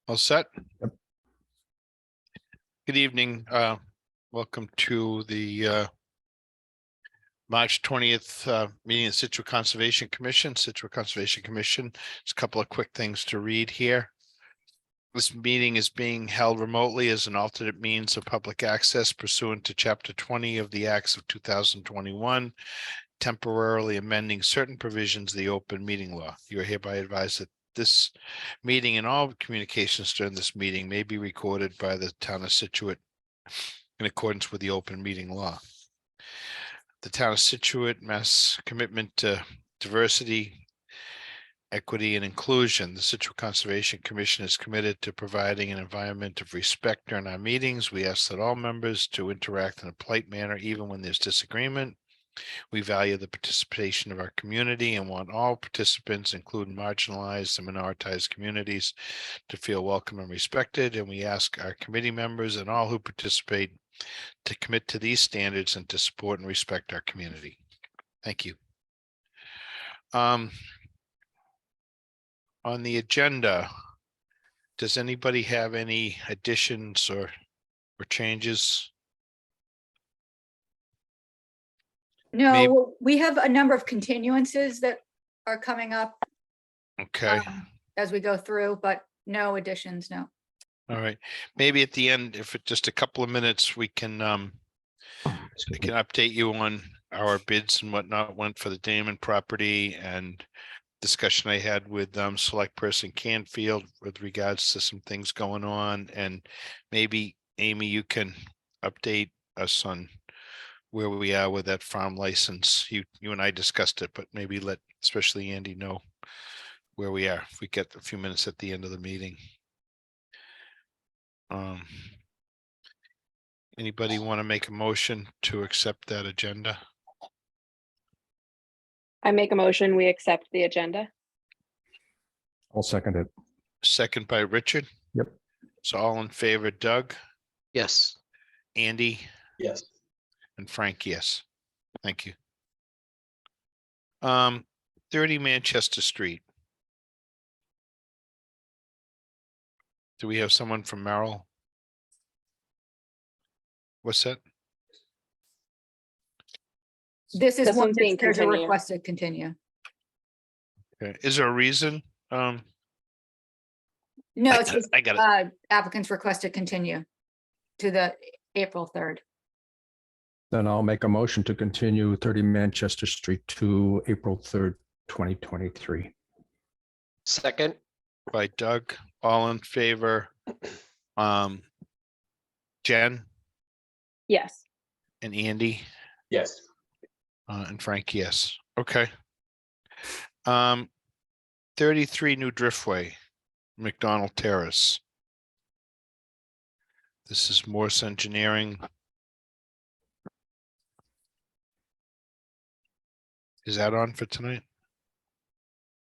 All set? Yep. Good evening. Welcome to the March 20th meeting of Scituate Conservation Commission. Scituate Conservation Commission. Just a couple of quick things to read here. This meeting is being held remotely as an alternate means of public access pursuant to Chapter 20 of the Acts of 2021, temporarily amending certain provisions of the open meeting law. You are hereby advised that this meeting and all communications during this meeting may be recorded by the town of Scituate in accordance with the open meeting law. The town of Scituate, Mass commitment to diversity, equity, and inclusion. The Scituate Conservation Commission is committed to providing an environment of respect during our meetings. We ask that all members to interact in a polite manner, even when there's disagreement. We value the participation of our community and want all participants, including marginalized and minoritized communities, to feel welcome and respected. And we ask our committee members and all who participate to commit to these standards and to support and respect our community. Thank you. On the agenda, does anybody have any additions or changes? No, Maybe- we have a number of continuances that are coming up Okay. as we go through, but no additions, no. All right, maybe at the end, if it's just a couple of minutes, we can update you on our bids and whatnot went for the Damon property and discussion I had with Select Person Canfield with regards to some things going on. And maybe Amy, you can update us on where we are with that farm license. You and I discussed it, but maybe let especially Andy know where we are if we get a few minutes at the end of the meeting. Anybody want to make a motion to accept that agenda? I make a motion, we accept the agenda. I'll second it. Second by Richard. Yep. So all in favor, Doug, Yes. Andy, Yes. and Frank, yes. Thank you. 30 Manchester Street. Do we have someone from Merrill? What's that? This is This one one's that being there's a continued. request to continue. Okay. Is there a reason? No, it's just I got it. applicants request to continue to the April 3rd. Then I'll make a motion to continue 30 Manchester Street to April 3rd, 2023. Second. By Doug. All in favor. Jen Yes. and Andy. Yes. And Frank, yes. Okay. 33 New Driftway, McDonald Terrace. This is Morse Engineering. Is that on for tonight?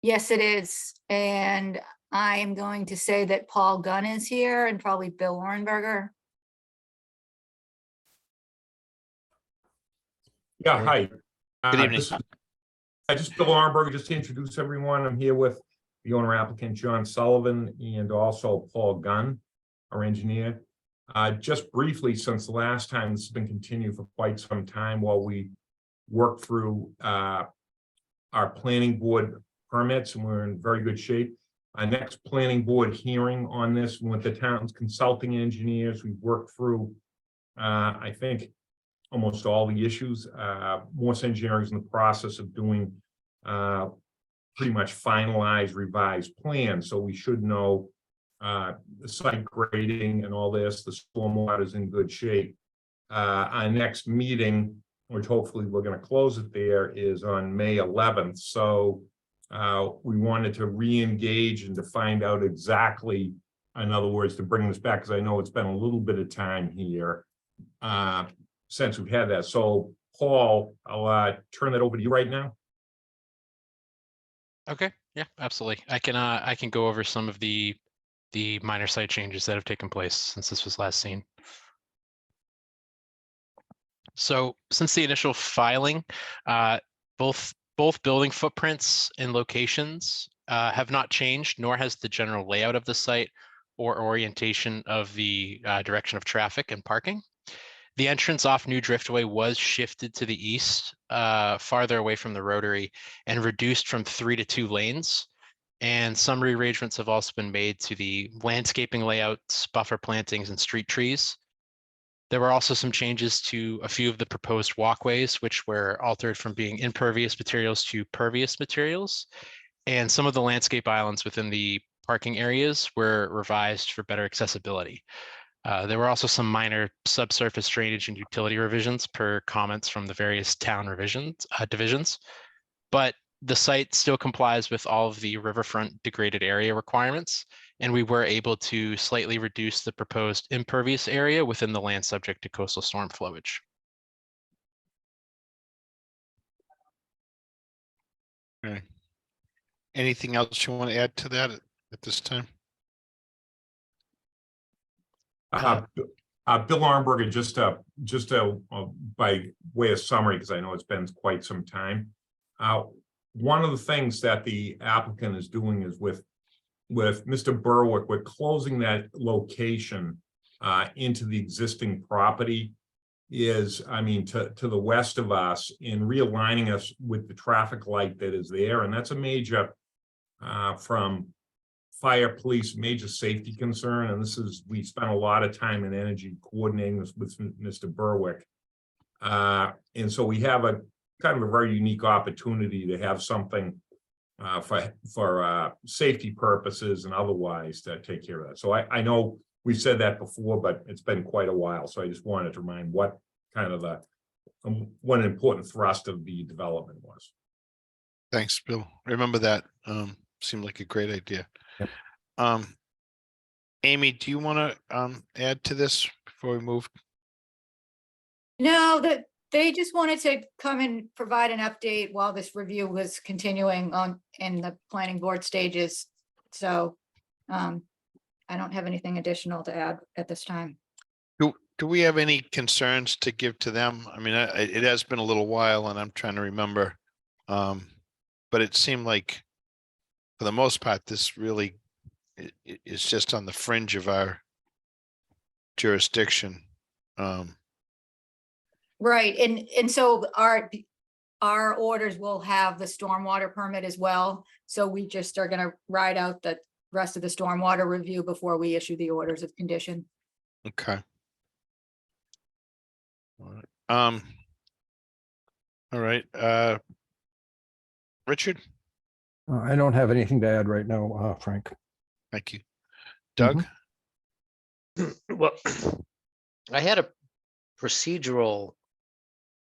Yes, it is. And I am going to say that Paul Gunn is here and probably Bill Warrenberger. Yeah, hi. Good evening. I just Bill Armberg, just to introduce everyone. I'm here with the owner applicant, John Sullivan, and also Paul Gunn, our engineer. Just briefly, since the last time, this has been continued for quite some time while we work through our planning board permits, and we're in very good shape. Our next planning board hearing on this with the town's consulting engineers, we've worked through, I think, almost all the issues. Morse Engineering is in the process of doing pretty much finalized revised plans. So we should know the site grading and all this, the stormwater is in good shape. Our next meeting, which hopefully we're going to close it there, is on May 11th. So we wanted to re-engage and to find out exactly, in other words, to bring this back, because I know it's been a little bit of time here since we've had that. So Paul, I'll turn that over to you right now. Okay, yeah, absolutely. I can go over some of the minor site changes that have taken place since this was last seen. So since the initial filing, Both building footprints and locations have not changed, nor has the general layout of the site or orientation of the direction of traffic and parking. The entrance off New Driftway was shifted to the east, farther away from the rotary, and reduced from 3 to 2 lanes. And some rearrangements have also been made to the landscaping layouts, buffer plantings, and street trees. There were also some changes to a few of the proposed walkways, which were altered from being impervious materials to pervious materials. And some of the landscape islands within the parking areas were revised for better accessibility. There were also some minor subsurface drainage and utility revisions per comments from the various town divisions. But the site still complies with all of the riverfront degraded area requirements, and we were able to slightly reduce the proposed impervious area within the land subject to coastal storm flowage. Okay. Anything else you want to add to that at this time? Bill Armberger, just by way of summary, because I know it's been quite some time. One of the things that the applicant is doing is with Mr. Berwick, we're closing that location into the existing property is, I mean, to the west of us, in realigning us with the traffic light that is there. And that's a major, from fire, police, major safety concern. And we spent a lot of time and energy coordinating this with Mr. Berwick. And so we have a kind of a very unique opportunity to have something for safety purposes and otherwise to take care of that. So I know we've said that before, but it's been quite a while. So I just wanted to remind what kind of what an important thrust of the development was. Thanks, Bill. Remember that. Seemed like a great idea. Yep. Amy, do you want to add to this before we move? No, that they just wanted to come and provide an update while this review was continuing on in the planning board stages. So I don't have anything additional to add at this time. Do we have any concerns to give to them? I mean, it has been a little while and I'm trying to remember. But it seemed like for the most part, this really is just on the fringe of our jurisdiction. Right, and so our orders will have the stormwater permit as well. So we just are gonna ride out the rest of the stormwater review before we issue the orders of condition. Okay. All right. Richard, I don't have anything to add right now, Frank. thank you. Doug? Well, I had a procedural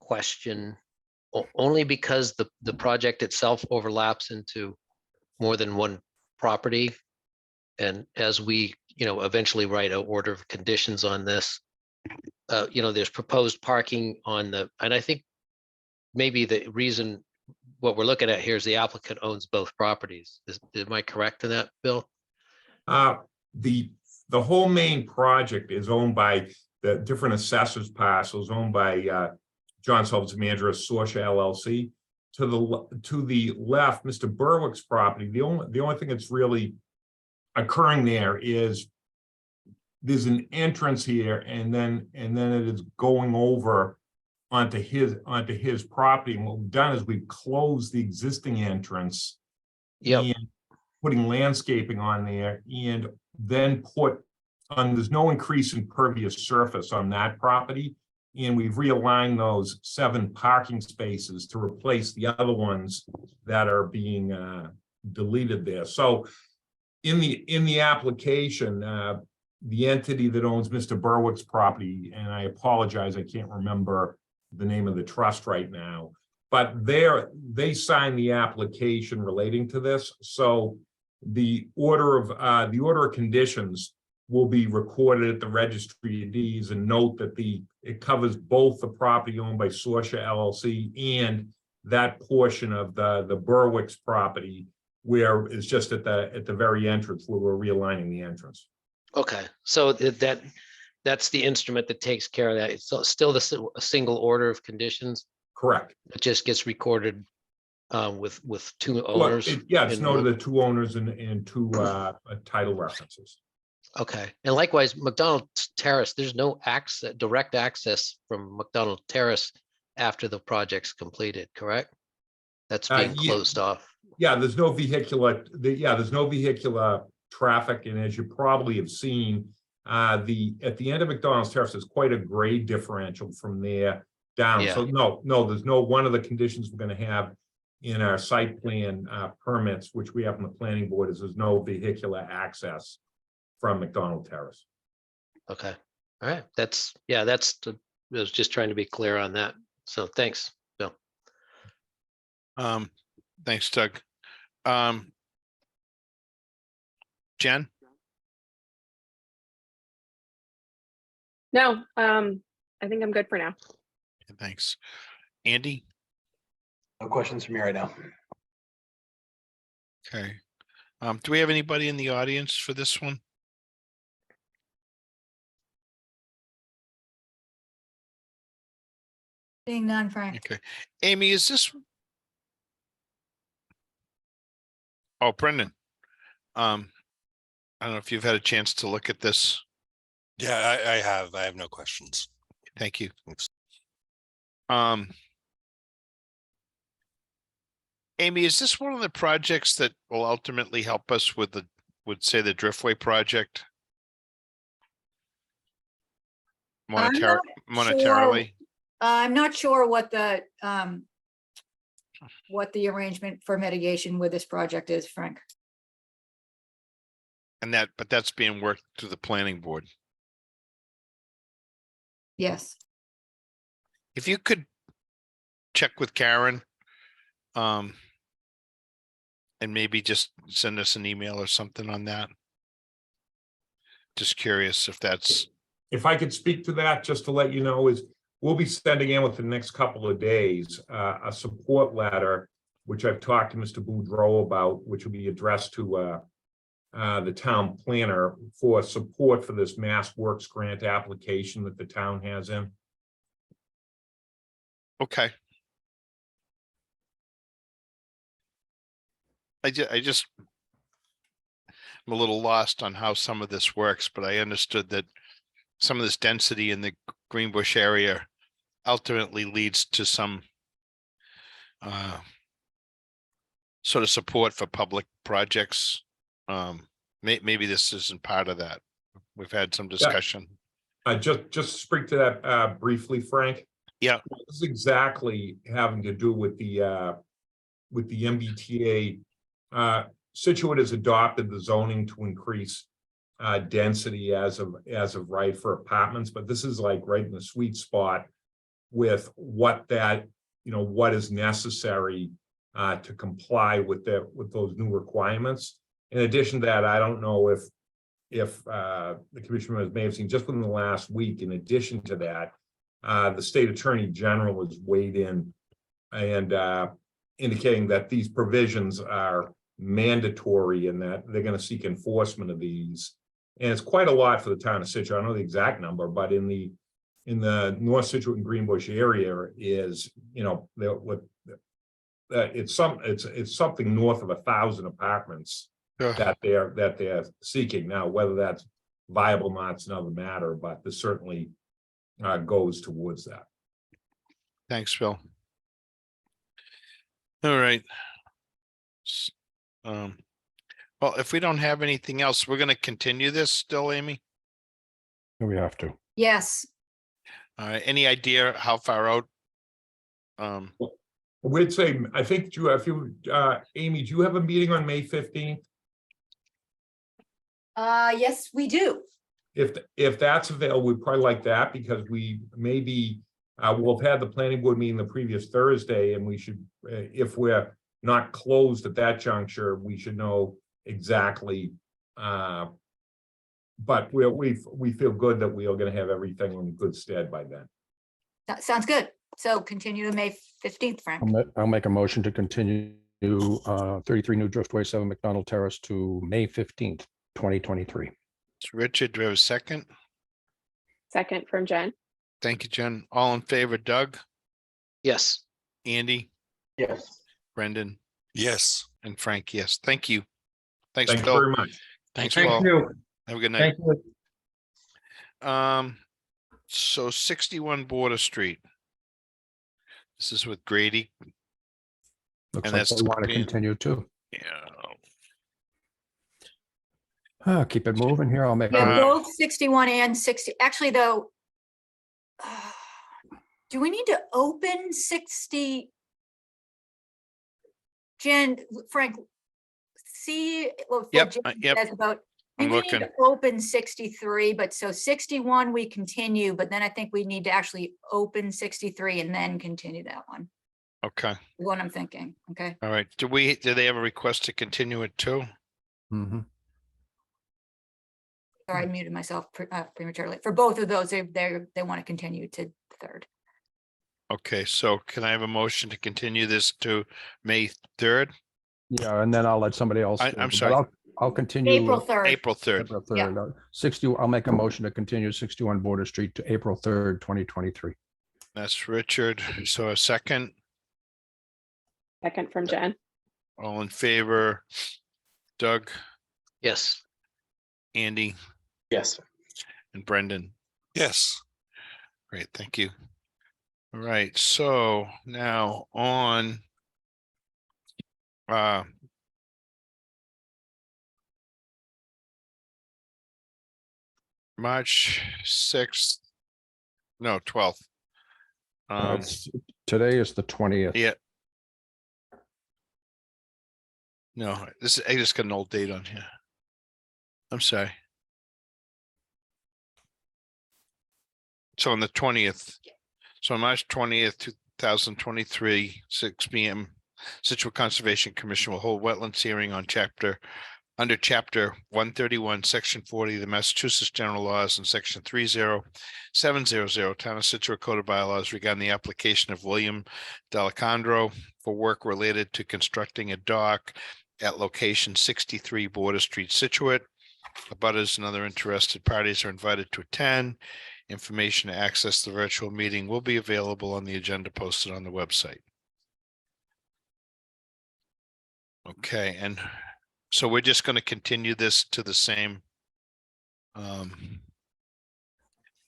question only because the project itself overlaps into more than one property. And as we, eventually write an order of conditions on this, there's proposed parking on and I think maybe the reason what we're looking at here is the applicant owns both properties. Am I correct in that, Bill? The whole main project is owned by the different assessors parcels owned by John Sullivan's manager of Sorsha LLC. To the left, Mr. Berwick's property, the only thing that's really occurring there is there's an entrance here, and then it is going over onto his property. And what we've done is we've closed the existing entrance, and putting landscaping on there, and then there's no increase in pervious surface on that property. And we've realigned those 7 parking spaces to replace the other ones that are being deleted there. So in the application, the entity that owns Mr. Berwick's property, and I apologize, I can't remember the name of the trust right now, but they signed the application relating to this. So the order of conditions will be recorded at the registry of deeds, and note that it covers both the property owned by Sorsha LLC and that portion of the Berwick's property where it's just at the very entrance where we're realigning the entrance. Okay, so that's the instrument that takes care of that. It's still a single order of conditions. Correct. It just gets recorded with two Well, owners. yeah, it's in noted one- the two owners and two title references. Okay, and likewise, McDonald Terrace, there's no access, direct access from McDonald Terrace after the project's completed, correct? That's being Yeah. closed off. Yeah, there's no vehicular, there's no vehicular traffic, and as you probably have seen, at the end of McDonald's Terrace, there's quite a grade differential from there down. So no, there's no, one of the conditions we're gonna have in our site plan permits, which we have on the planning board, is there's no vehicular access from McDonald Terrace. Okay, all right, I was just trying to be clear on that. So thanks, Bill. Thanks, Doug. Jen? No, I think I'm good for now. Thanks. Andy? No questions from me right now. Okay. Do we have anybody in the audience for this one? Seeing none, Frank. Okay. Amy, is this? Oh, Brendan. I don't know if you've had a chance to look at this. Yeah, I have. I have no questions. Thank you. Thanks. Amy, is this one of the projects that will ultimately help us with the, say, the Driftway project? I'm not Monetarily? I'm not sure what the arrangement for mitigation with this project is, Frank. And but that's being worked through the planning board. Yes. If you could check with Karen, and maybe just send us an email or something on that. Just curious if that's. If I could speak to that, just to let you know, is we'll be sending in within the next couple of days, a support letter, which I've talked to Mr. Boudreau about, which will be addressed to the town planner for support for this Mass Works grant application that the town has in. Okay. I'm a little lost on how some of this works, but I understood that some of this density in the Greenbush area ultimately leads to some sort of support for public projects. Maybe this isn't part of that. We've had some discussion. Just speak to that briefly, Frank. Yeah. This is exactly having to do with the MBTA. Scituate has adopted the zoning to increase density as of right for apartments, but this is like right in the sweet spot with what is necessary to comply with those new requirements. In addition to that, I don't know if the commissioner may have seen just within the last week, in addition to that, the state attorney general has weighed in and indicating that these provisions are mandatory and that they're going to seek enforcement of these. And it's quite a lot for the town of Scituate. I don't know the exact number, but in the North Scituate and Greenbush area is, it's something north of 1,000 apartments that they're seeking. Now, whether that's viable or not, it's another matter, but this certainly goes towards that. Thanks, Phil. All right. Well, if we don't have anything else, we're going to continue this still, Amy. We have to. Yes. Any idea how far out? We'd say, I think, Amy, do you have a meeting on May 15th? Yes, we do. If that's available, we'd probably like that because we maybe we'll have had the planning board meeting the previous Thursday, and we should, if we're not closed at that juncture, we should know exactly. But we feel good that we are going to have everything in good stead by then. That sounds good. So continue to May 15th, Frank. I'll make a motion to continue 33 New Driftway 7 McDonald Terrace to May 15th, 2023. Richard, do we have a second? Second from Jen. Thank you, Jen. All in favor, Doug, Yes. Andy, Yes. Brendan, Yes. and Frank, yes. Thank you. Thanks, Thanks Bill. very much. Thanks, Thank Paul. you. Have a good night. Thank you. So 61 Border Street. This is with Grady. Looks And like that's they want to being- continue too. Yeah. Keep it moving here. I'll make, Yeah, a- both 61 and 60, actually though. Do we need to open 60? Jen, Frank, see, well, Yep, what Jen yep. says about, I'm maybe we need looking. to open 63, but so 61 we continue, but then I think we need to actually open 63 and then continue that one. Okay. What I'm thinking, okay? All right. Did they have a request to continue it too? Mhm. Sorry, I muted myself prematurely. For both of those, they want to continue to the 3rd. Okay, so can I have a motion to continue this to May 3rd? Yeah, and then I'll let somebody else. I'm do it, but sorry. I'll continue. April 3rd. April 3rd. April Yeah. 3rd. 60, I'll make a motion to continue 61 Border Street to April 3rd, 2023. That's Richard. So a second, Second from Jen. all in favor? Doug, Yes. Andy, Yes. and Brendan. Yes. Great, thank you. All right, so now on March 6th, no, 12th. Today is the 20th. Yeah. No, I just got an old date on here. I'm sorry. So on the 20th, so on March 20th, 2023, 6 p.m. Scituate Conservation Commission will hold wetlands hearing on under chapter 131, section 40 of the Massachusetts General Laws and section 30700 Town of Scituate Code of Bylaws regarding the application of William D'Alessandro for work related to constructing a dock at location 63 Border Street, Scituate. Abutters and other interested parties are invited to attend. Information to access the virtual meeting will be available on the agenda posted on the website. Okay, and so we're just going to continue this to the same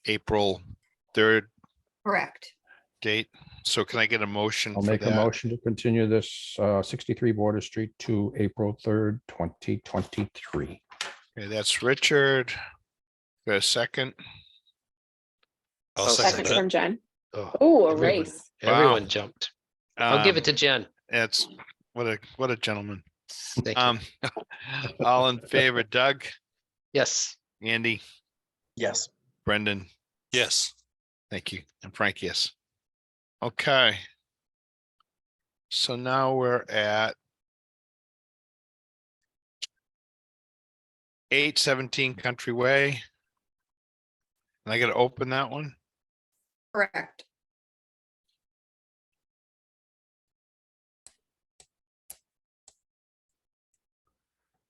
April 3rd Correct. date. So can I get a motion I'll for make a that? motion to continue this 63 Border Street to April 3rd, 2023. Okay, that's Richard. Got a second? I'll Oh, second Second that. from Jen. Oh, Oh, a everyone- race. Everyone jumped. I'll give it to Jen. It's what a gentleman. Thank you. All in favor, Doug, Yes. Andy, Yes. Brendan, Yes. thank you, and Frank, yes. Okay. So now we're at 817 Country Way. And I gotta open that one. Correct.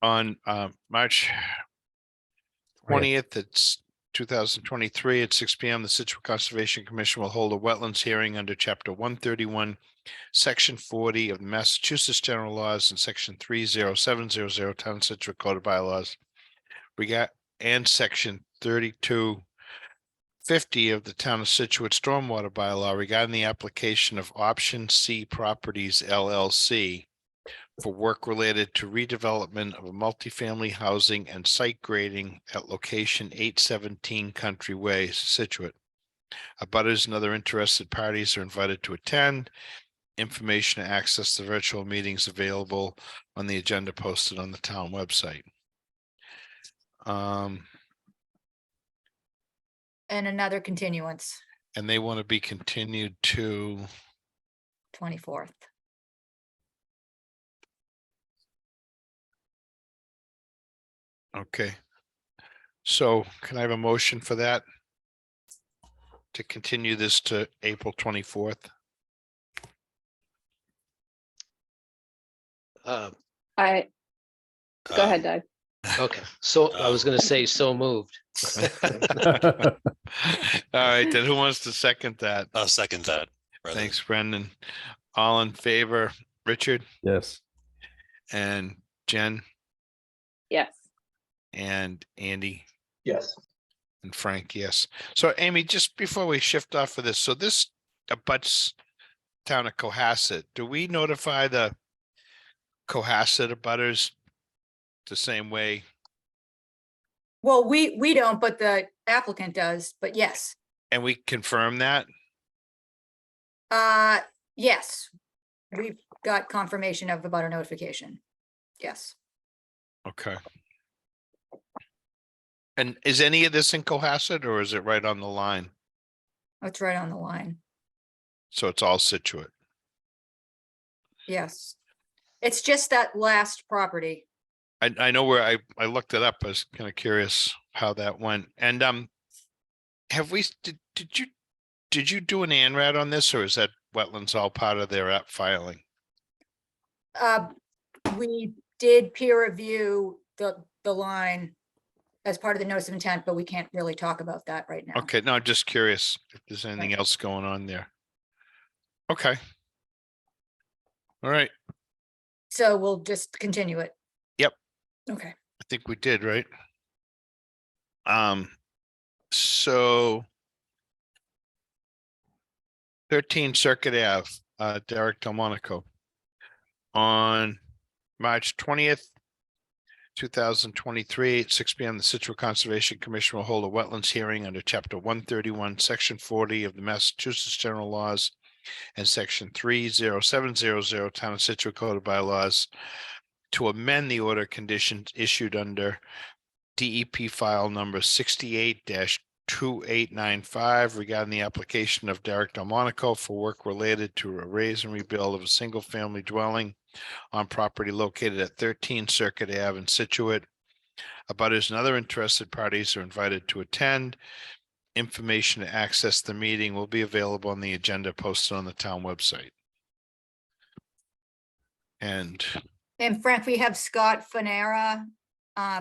On March 20th, it's 2023 at 6 p.m. The Scituate Conservation Commission will hold a wetlands hearing under Chapter 131, Section 40 of the Massachusetts General Laws and Section 30700 Town of Scituate Code of Bylaws. And Section 3250 of the Town of Scituate Stormwater Bylaw regarding the application of Option C Properties LLC for work related to redevelopment of a multifamily housing and site grading at location 817 Country Way, Scituate. Abutters and other interested parties are invited to attend. Information to access the virtual meetings available on the agenda posted on the town website. And another continuance, And they want to be continued to, 24th. okay. So can I have a motion for that? To continue this to April 24th? Uh, Go ahead, Doug. Okay, so I was gonna say so moved. All right, then who wants to second that? I'll second that. Brendan. Thanks, Brendan. All in favor, Richard, Yes. and Jen, Yes. and Andy, Yes. and Frank, yes. So Amy, just before we shift off of this, so this abuts town of Cohasset. Do we notify the Cohasset abutters the same way? Well, we don't, but the applicant does, but yes. And we confirm that? Yes, we've got confirmation of the butter notification. Yes. Okay. And is any of this in Cohasset or is it right on the line? It's right on the line. So it's all Scituate. Yes. It's just that last property. I know where I looked it up. I was kind of curious how that went. And have we did you do an ANRAD on this, or is that wetlands all part of their app filing? We did peer review the line as part of the notice of intent, but we can't really talk about that right now. Okay, no, I'm just curious if there's anything else going on there. Okay. All right. So we'll just continue it. Yep. Okay. I think we did, right? So 13 Circuit Ave, Derek Delmonico. On March 20th, 2023, at 6 p.m., the Scituate Conservation Commission will hold a wetlands hearing under Chapter 131, Section 40 of the Massachusetts General Laws and Section 30700 Town of Scituate Code of Bylaws to amend the order conditions issued under DEP file number 68-2895 regarding the application of Derek Delmonico for work related to a raise and rebuild of a single-family dwelling on property located at 13 Circuit Ave in Scituate. Abutters and other interested parties are invited to attend. Information to access the meeting will be available on the agenda posted on the town website. And Frank, we have Scott Fanera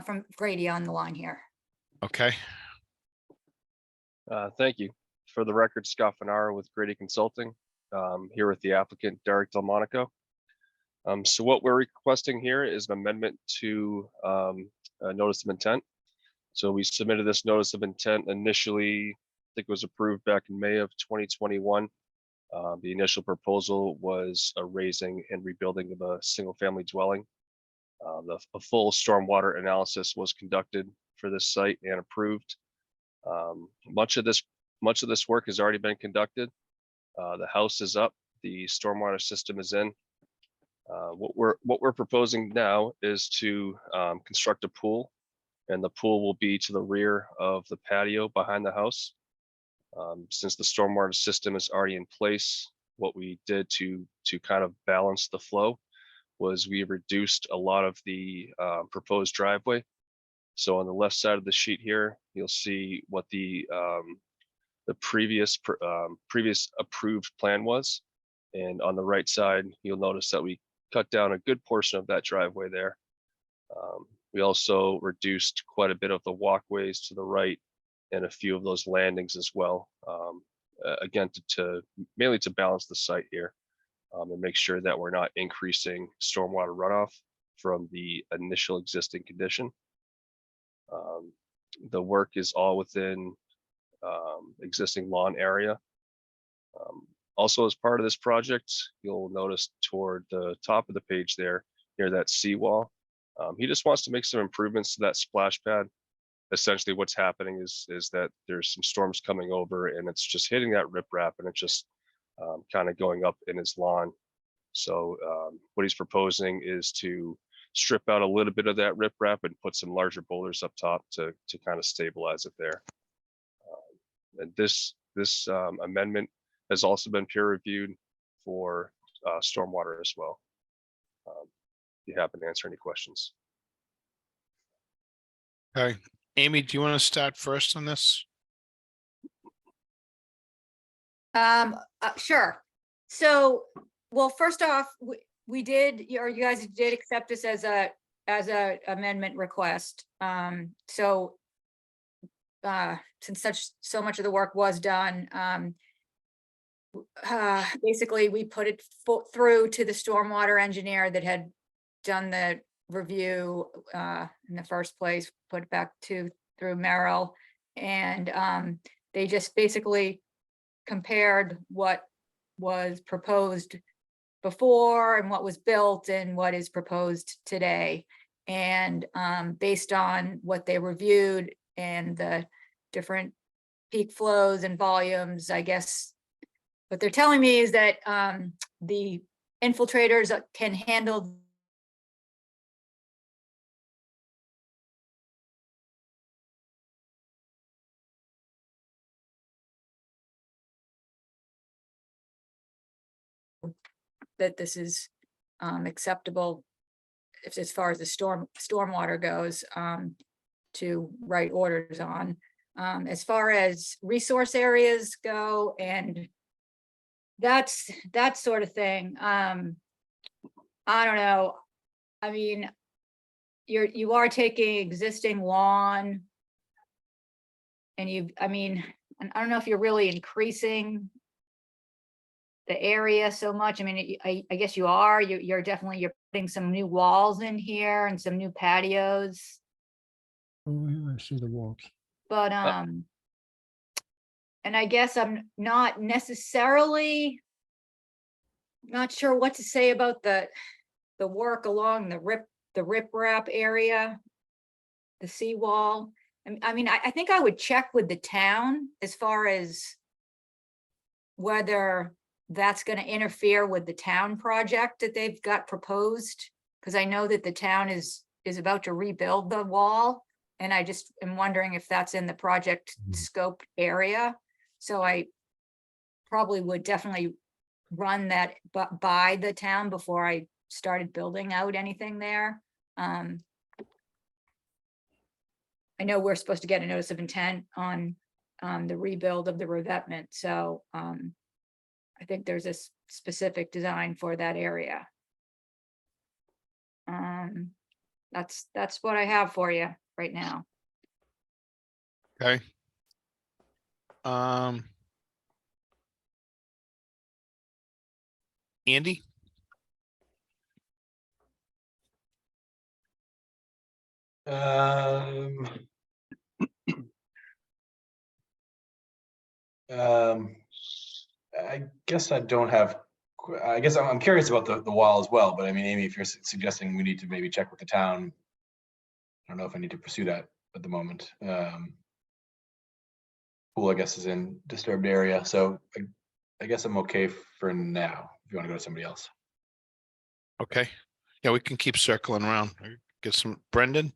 from Grady on the line here. okay, Thank you. For the record, Scott Fanara with Grady Consulting, here with the applicant Derek Delmonico. So what we're requesting here is an amendment to a notice of intent. So we submitted this notice of intent initially, I think it was approved back in May of 2021. The initial proposal was a raising and rebuilding of a single family dwelling. A full stormwater analysis was conducted for this site and approved. Much of this work has already been conducted. The house is up, the stormwater system is in. What we're proposing now is to construct a pool, and the pool will be to the rear of the patio behind the house. Since the stormwater system is already in place, what we did to kind of balance the flow was we reduced a lot of the proposed driveway. So on the left side of the sheet here, you'll see what the previous approved plan was. And on the right side, you'll notice that we cut down a good portion of that driveway there. We also reduced quite a bit of the walkways to the right and a few of those landings as well. Again, mainly to balance the site here and make sure that we're not increasing stormwater runoff from the initial existing condition. The work is all within existing lawn area. Also, as part of this project, you'll notice toward the top of the page there, near that seawall, he just wants to make some improvements to that splash pad. Essentially, what's happening is that there's some storms coming over, and it's just hitting that riprap, and it's just kind of going up in his lawn. So what he's proposing is to strip out a little bit of that riprap and put some larger boulders up top to kind of stabilize it there. And this amendment has also been peer reviewed for stormwater as well. Be happy to answer any questions. okay. Amy, do you want to start first on this? Sure. So, well, first off, we did, or you guys did accept this as a amendment request. So since so much of the work was done, basically, we put it through to the stormwater engineer that had done the review in the first place, put it back through Merrill. And they just basically compared what was proposed before and what was built and what is proposed today. And based on what they reviewed and the different peak flows and volumes, I guess what they're telling me is that the infiltrators can handle that this is acceptable as far as the stormwater goes, to write orders on. As far as resource areas go and that sort of thing, I don't know. I mean, you are taking existing lawn and I don't know if you're really increasing the area so much. I mean, I guess you are. You're putting some new walls in here and some new patios. Oh, yeah, I see the walls. But and I guess I'm not necessarily not sure what to say about the work along the riprap area, the seawall. I mean, I think I would check with the town as far as whether that's going to interfere with the town project that they've got proposed, because I know that the town is about to rebuild the wall, and I just am wondering if that's in the project scope area. So I probably would definitely run that by the town before I started building out anything there. I know we're supposed to get a notice of intent on the rebuild of the revetment, so I think there's a specific design for that area. That's what I have for you right now. Okay. Andy? I guess I don't have, I guess I'm curious about the wall as well, but I mean, Amy, if you're suggesting we need to maybe check with the town, I don't know if I need to pursue that at the moment. Pool, I guess, is in disturbed area, so I guess I'm okay for now, if you want to go to somebody else. Okay. Yeah, we can keep circling around. Get some, Brendan?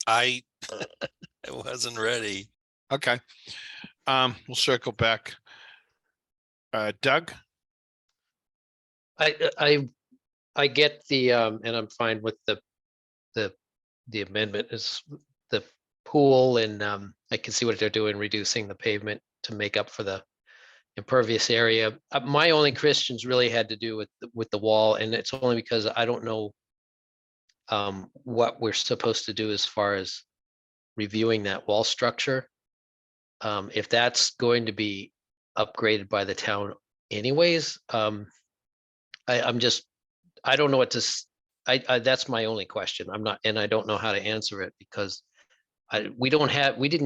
I I wasn't ready. Okay. We'll circle back. Doug? I get the, and I'm fine with the amendment is the pool, and I can see what they're doing, reducing the pavement to make up for the impervious area. My only questions really had to do with the wall, and it's only because I don't know what we're supposed to do as far as reviewing that wall structure. If that's going to be upgraded by the town anyways, I don't know what to, that's my only question. And I don't know how to answer it because we didn't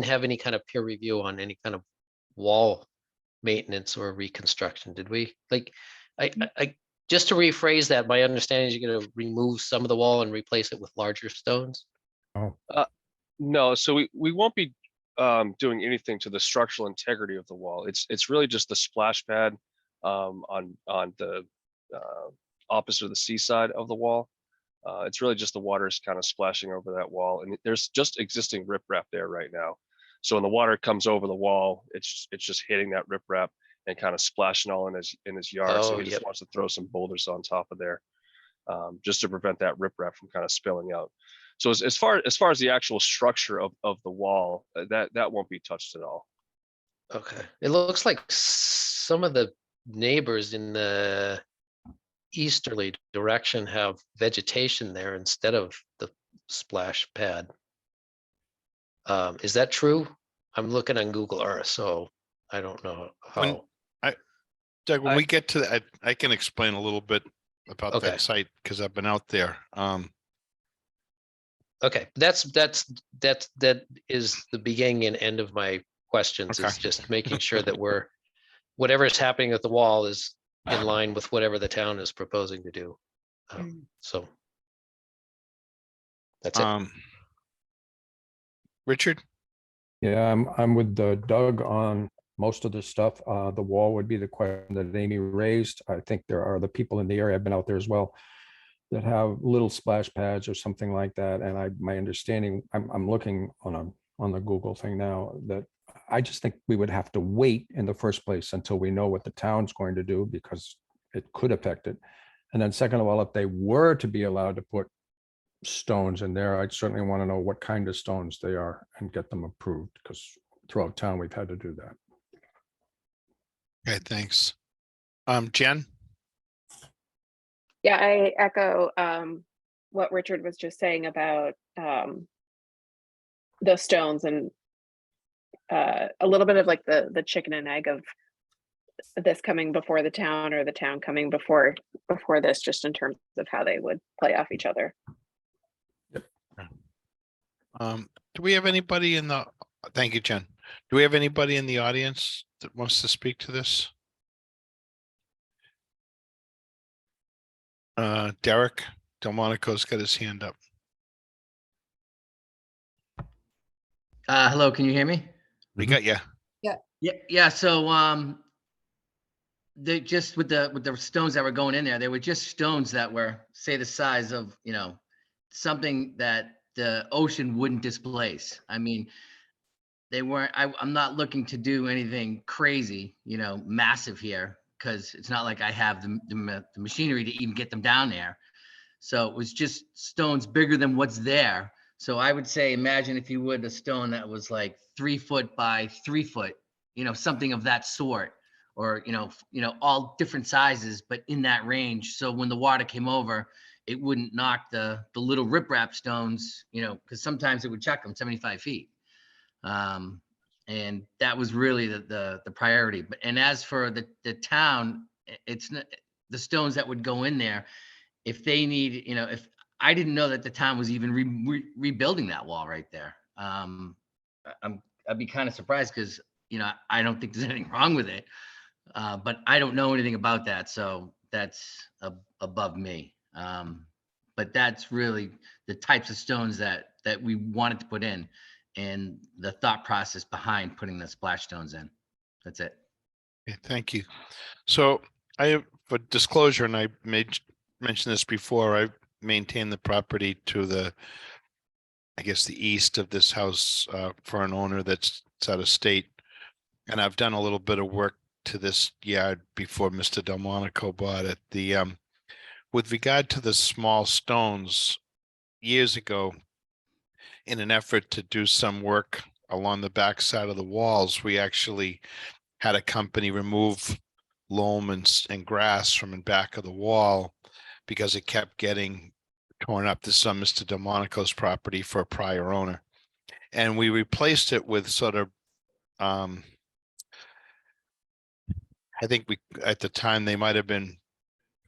have any kind of peer review on any kind of wall maintenance or reconstruction, did we? Like, I just to rephrase that, my understanding is you're gonna remove some of the wall and replace it with larger stones? Oh, No, so we won't be doing anything to the structural integrity of the wall. It's really just the splash pad on the opposite of the seaside of the wall. It's really just the water's kind of splashing over that wall, and there's just existing riprap there right now. So when the water comes over the wall, it's just hitting that riprap and kind of splashing all in his yard. So Oh, he just yep. wants to throw some boulders on top of there, just to prevent that riprap from kind of spilling out. So as far as the actual structure of the wall, that won't be touched at all. Okay, it looks like some of the neighbors in the easterly direction have vegetation there instead of the splash pad. Is that true? I'm looking on Google Earth, so I don't know When- how. Doug, when I- we get to that, I can explain a little bit about Okay. that site because I've been out there. Okay, that is the beginning and end of my questions. Okay. Is just making sure that whatever is happening at the wall is in line with whatever the town is proposing to do. So that's it. Richard? Yeah, I'm with Doug on most of this stuff. The wall would be the question that Amy raised. I think there are the people in the area, I've been out there as well, that have little splash pads or something like that. And my understanding, I'm looking on the Google thing now, that I just think we would have to wait in the first place until we know what the town's going to do, because it could affect it. And then second of all, if they were to be allowed to put stones in there, I'd certainly want to know what kind of stones they are and get them approved, because throughout town, we've had to do that. Okay, thanks. Jen? Yeah, I echo what Richard was just saying about the stones, and a little bit of like the chicken and egg of this coming before the town, or the town coming before this, just in terms of how they would play off each other. Do we have anybody in the, thank you, Jen. Do we have anybody in the audience that wants to speak to this? Derek Delmonico's got his hand up. Hello, can you hear me? We got you. Yeah. So, they just with the stones that were going in there, they were just stones that were, say, the size of, something that the ocean wouldn't displace. I mean, they weren't. I'm not looking to do anything crazy, massive here, because it's not like I have the machinery to even get them down there. So it was just stones bigger than what's there. So I would say, imagine, if you would, a stone that was like 3 foot by 3 foot, something of that sort, or, all different sizes, but in that range. So when the water came over, it wouldn't knock the little riprap stones, because sometimes it would chuck them 75 feet. And that was really the priority. And as for the town, it's not the stones that would go in there. If they need, if I didn't know that the town was even rebuilding that wall right there. I'd be kind of surprised, because, I don't think there's anything wrong with it. But I don't know anything about that. So that's above me. But that's really the types of stones that we wanted to put in, and the thought process behind putting the splash stones in. That's it. Okay, thank you. So I have, for disclosure, and I mentioned this before, I maintain the property to the, I guess, the east of this house for an owner that's out of state. And I've done a little bit of work to this yard before Mr. Delmonico bought it. With regard to the small stones, years ago, in an effort to do some work along the back side of the walls, we actually had a company remove loam and grass from the back of the wall because it kept getting torn up. This is on Mr. Delmonico's property for a prior owner. And we replaced it with sort of, I think at the time, they might have been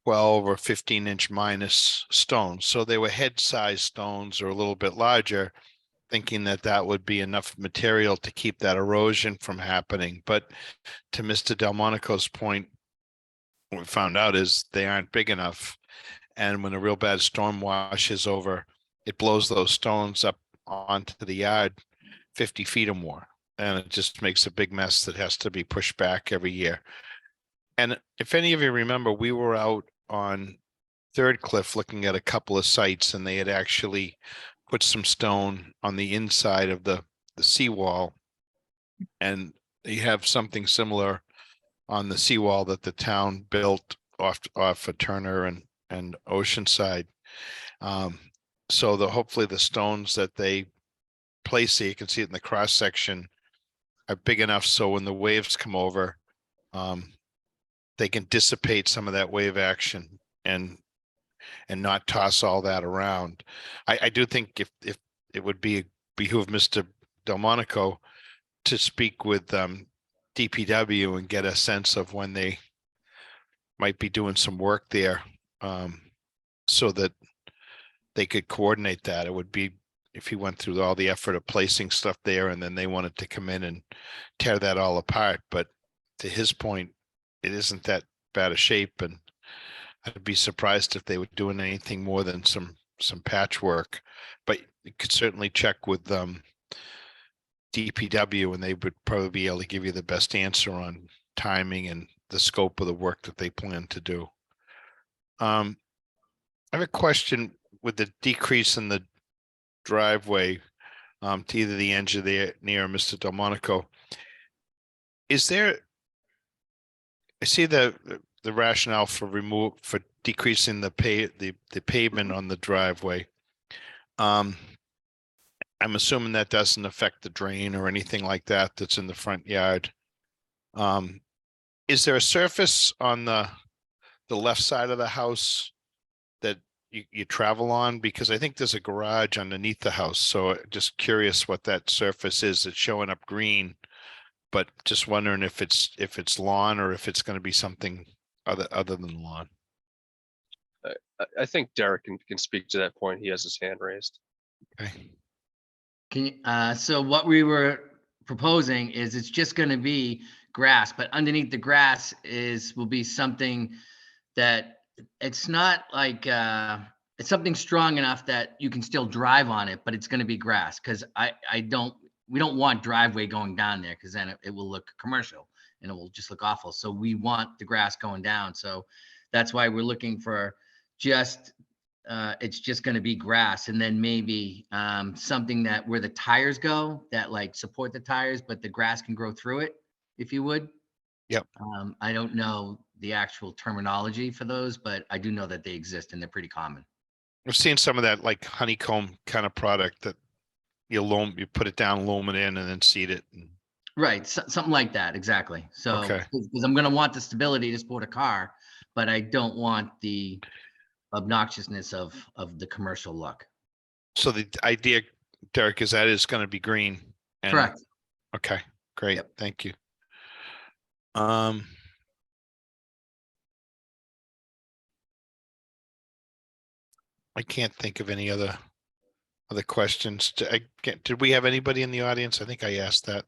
12 or 15-inch minus stones. So they were head-sized stones or a little bit larger, thinking that that would be enough material to keep that erosion from happening. But to Mr. Delmonico's point, what we found out is they aren't big enough. And when a real bad storm washes over, it blows those stones up onto the yard 50 feet or more. And it just makes a big mess that has to be pushed back every year. And if any of you remember, we were out on Third Cliff looking at a couple of sites, and they had actually put some stone on the inside of the seawall. And you have something similar on the seawall that the town built off of Turner and Oceanside. So hopefully the stones that they place here, you can see it in the cross section, are big enough so when the waves come over, they can dissipate some of that wave action and not toss all that around. I do think if it would behoove Mr. Delmonico to speak with DPW and get a sense of when they might be doing some work there, so that they could coordinate that. It would be if he went through all the effort of placing stuff there and then they wanted to come in and tear that all apart. But to his point, it isn't that bad a shape, and I'd be surprised if they were doing anything more than some patchwork. But you could certainly check with DPW, and they would probably be able to give you the best answer on timing and the scope of the work that they plan to do. I have a question with the decrease in the driveway to either the engineer or Mr. Delmonico. Is there, I see the rationale for decreasing the pavement on the driveway. I'm assuming that doesn't affect the drain or anything like that that's in the front yard. Is there a surface on the left side of the house that you travel on? Because I think there's a garage underneath the house. So just curious what that surface is. It's showing up green, but just wondering if it's lawn or if it's going to be something other than lawn. I think Derek can speak to that point. He has his hand raised. Okay. Can you, so what we were proposing is it's just gonna be grass, but underneath the grass will be something that it's not like, it's something strong enough that you can still drive on it, but it's gonna be grass. Cause we don't want driveway going down there, cause then it will look commercial and it will just look awful. So we want the grass going down. So that's why we're looking for just, it's just going to be grass, and then maybe something that where the tires go that like support the tires, but the grass can grow through it, if you would. Yep. I don't know the actual terminology for those, but I do know that they exist and they're pretty common. I've seen some of that like honeycomb kind of product that you put it down, loam it in, and then seed it. Right, something like that, exactly. So, Okay. because I'm going to want the stability to support a car, but I don't want the obnoxiousness of the commercial look. So the idea, Derek, is that it's going to be green. Correct. Okay, great. Yep. Thank you. I can't think of any other questions. Did we have anybody in the audience? I think I asked that.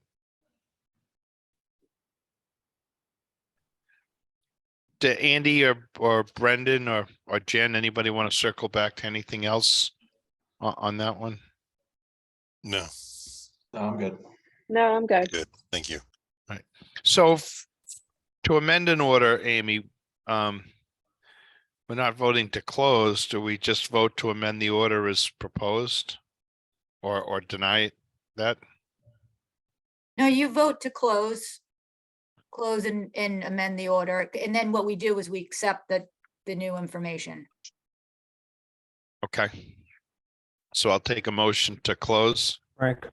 Did Andy or Brendan or Jen, anybody want to circle back to anything else on that one? No, No, I'm good. No, I'm good. good. Thank you. So to amend an order, Amy, we're not voting to close. Do we just vote to amend the order as proposed or deny that? No, you vote to close and amend the order. And then what we do is we accept the new information. Okay. So I'll take a motion to close. Frank,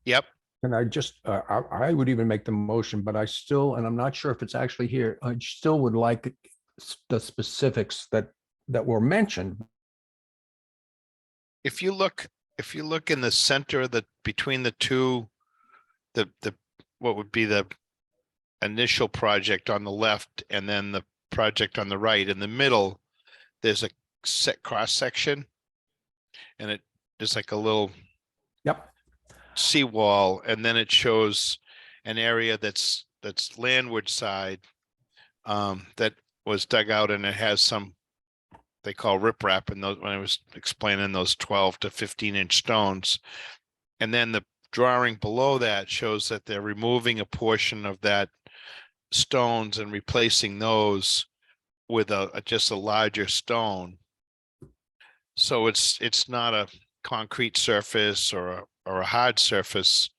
Yep. and I just, I would even make the motion, but I still, and I'm not sure if it's actually here, I still would like the specifics that were mentioned. If you look in the center of between the two, what would be the initial project on the left and then the project on the right, in the middle, there's a set cross section. And it's like a little seawall, and then it shows an area that's landward side that was dug out, and it has some they call riprap, and those, when I was explaining those 12 to 15-inch stones. And then the drawing below that shows that they're removing a portion of that stones and replacing those with just a larger stone. So it's not a concrete surface or a hard surface.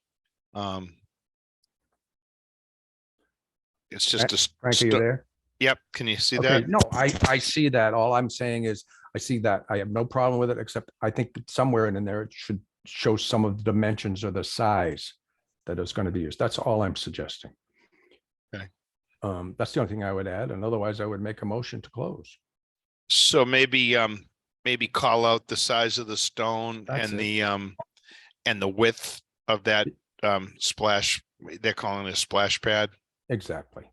It's just a Frank, are you there? Yep. Can you see Okay, that? no, I see that. All I'm saying is I see that. I have no problem with it, except I think that somewhere in there it should show some of the dimensions or the size that is going to be used. That's all I'm suggesting. Okay. That's the only thing I would add, and otherwise I would make a motion to close. So maybe call out the size of the stone That's and it. the width of that, splash, they're calling it a splash pad. Exactly.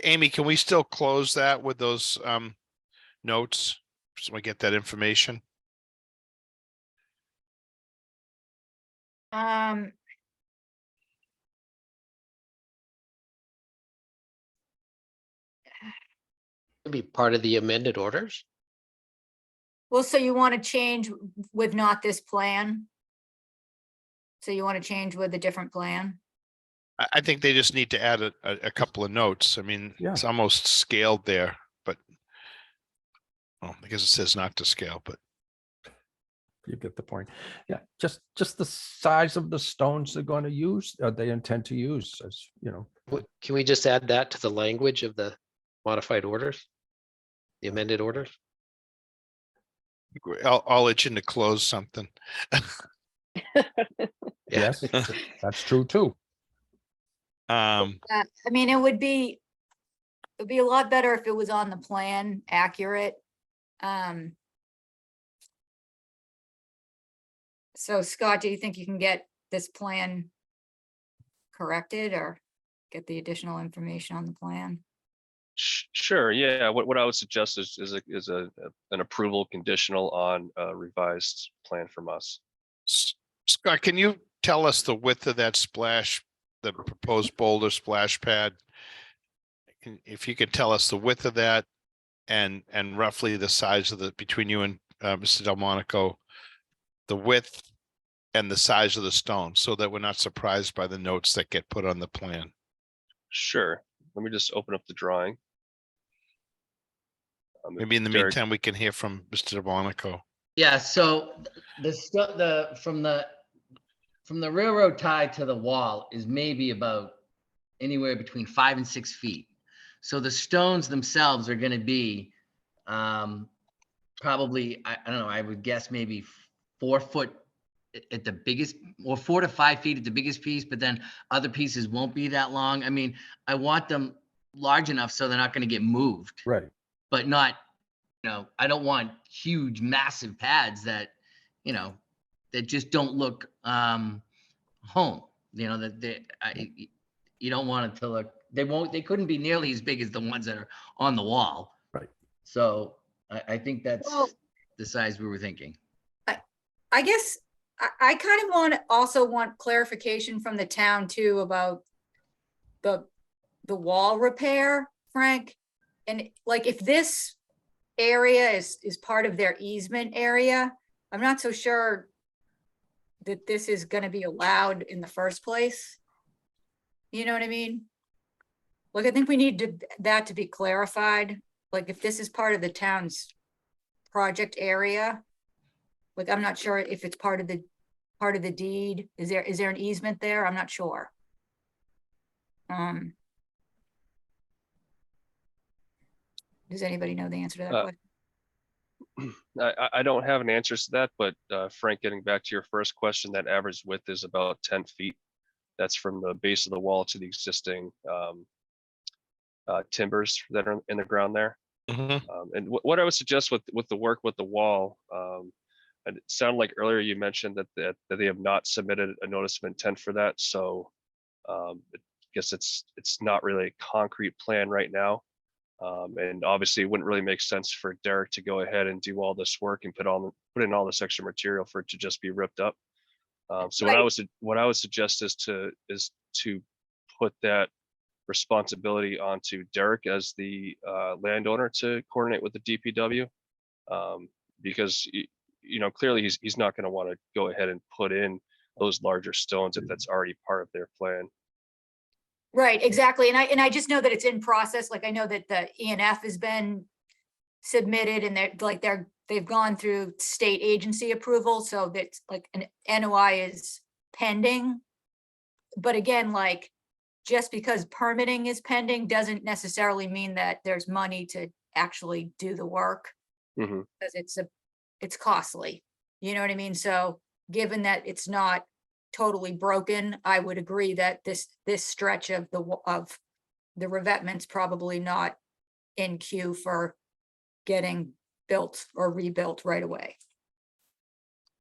Amy, can we still close that with those, notes? So we get that information? Could be part of the amended orders. Well, so you want to change with not this plan? So you want to change with a different plan? I think they just need to add a couple of notes. I mean, Yeah. it's almost scaled there, but. Well, I guess it says not to scale, but You get the point. Yeah, just the size of the stones they're going to use, they intend to use, as you know. Can we just add that to the language of the modified orders? The amended orders? I'll itch in to close something. Yes, that's true too. I mean, it'd be a lot better if it was on the plan, accurate. So Scott, do you think you can get this plan corrected or get the additional information on the plan? Sure, yeah, what I would suggest is an approval conditional on a revised plan from us. Scott, can you tell us the width of that splash, the proposed boulder splash pad? If you could tell us the width of that and roughly the size of between you and Mr. Delmonico, the width and the size of the stone, so that we're not surprised by the notes that get put on the plan. Sure, let me just open up the drawing. Maybe in the Derek, meantime, we can hear from Mr. Delmonico. Yeah, so from the railroad tie to the wall is maybe about anywhere between 5 and 6 feet. So the stones themselves are going to be probably, I don't know, I would guess maybe 4 foot at the biggest, or 4 to 5 feet at the biggest piece, but then other pieces won't be that long. I mean, I want them large enough so they're not going to get moved, Right. but not, I don't want huge, massive pads that, that just don't look home. That you don't want it to look. They couldn't be nearly as big as the ones that are on the wall. Right. So I think that's Well, the size we were thinking. I guess I kind of also want clarification from the town too about the wall repair, Frank. And like, if this area is part of their easement area, I'm not so sure that this is going to be allowed in the first place. You know what I mean? Like, I think we need that to be clarified. Like, if this is part of the town's project area, like, I'm not sure if it's part of the deed. Is there an easement there? I'm not sure. Does anybody know the answer to that question? I don't have an answer to that, but Frank, getting back to your first question, that average width is about 10 feet. That's from the base of the wall to the existing timbers that are in the ground there. And what I would suggest with the work with the wall, and it sounded like earlier you mentioned that they have not submitted a notice of intent for that. So I guess it's not really a concrete plan right now. And obviously it wouldn't really make sense for Derek to go ahead and do all this work and put in all this extra material for it to just be ripped up. So Right. what I would suggest is to put that responsibility onto Derek as the landowner to coordinate with the DPW, because clearly he's not going to want to go ahead and put in those larger stones if that's already part of their plan. Right, exactly. And I just know that it's in process. Like, I know that the ENF has been submitted and they've gone through state agency approval. So that's like an NOI is pending. But again, like, just because permitting is pending doesn't necessarily mean that there's money to actually do the work. Mhm. Because it's costly, you know what I mean? So given that it's not totally broken, I would agree that this stretch of the revetment's probably not in queue for getting built or rebuilt right away.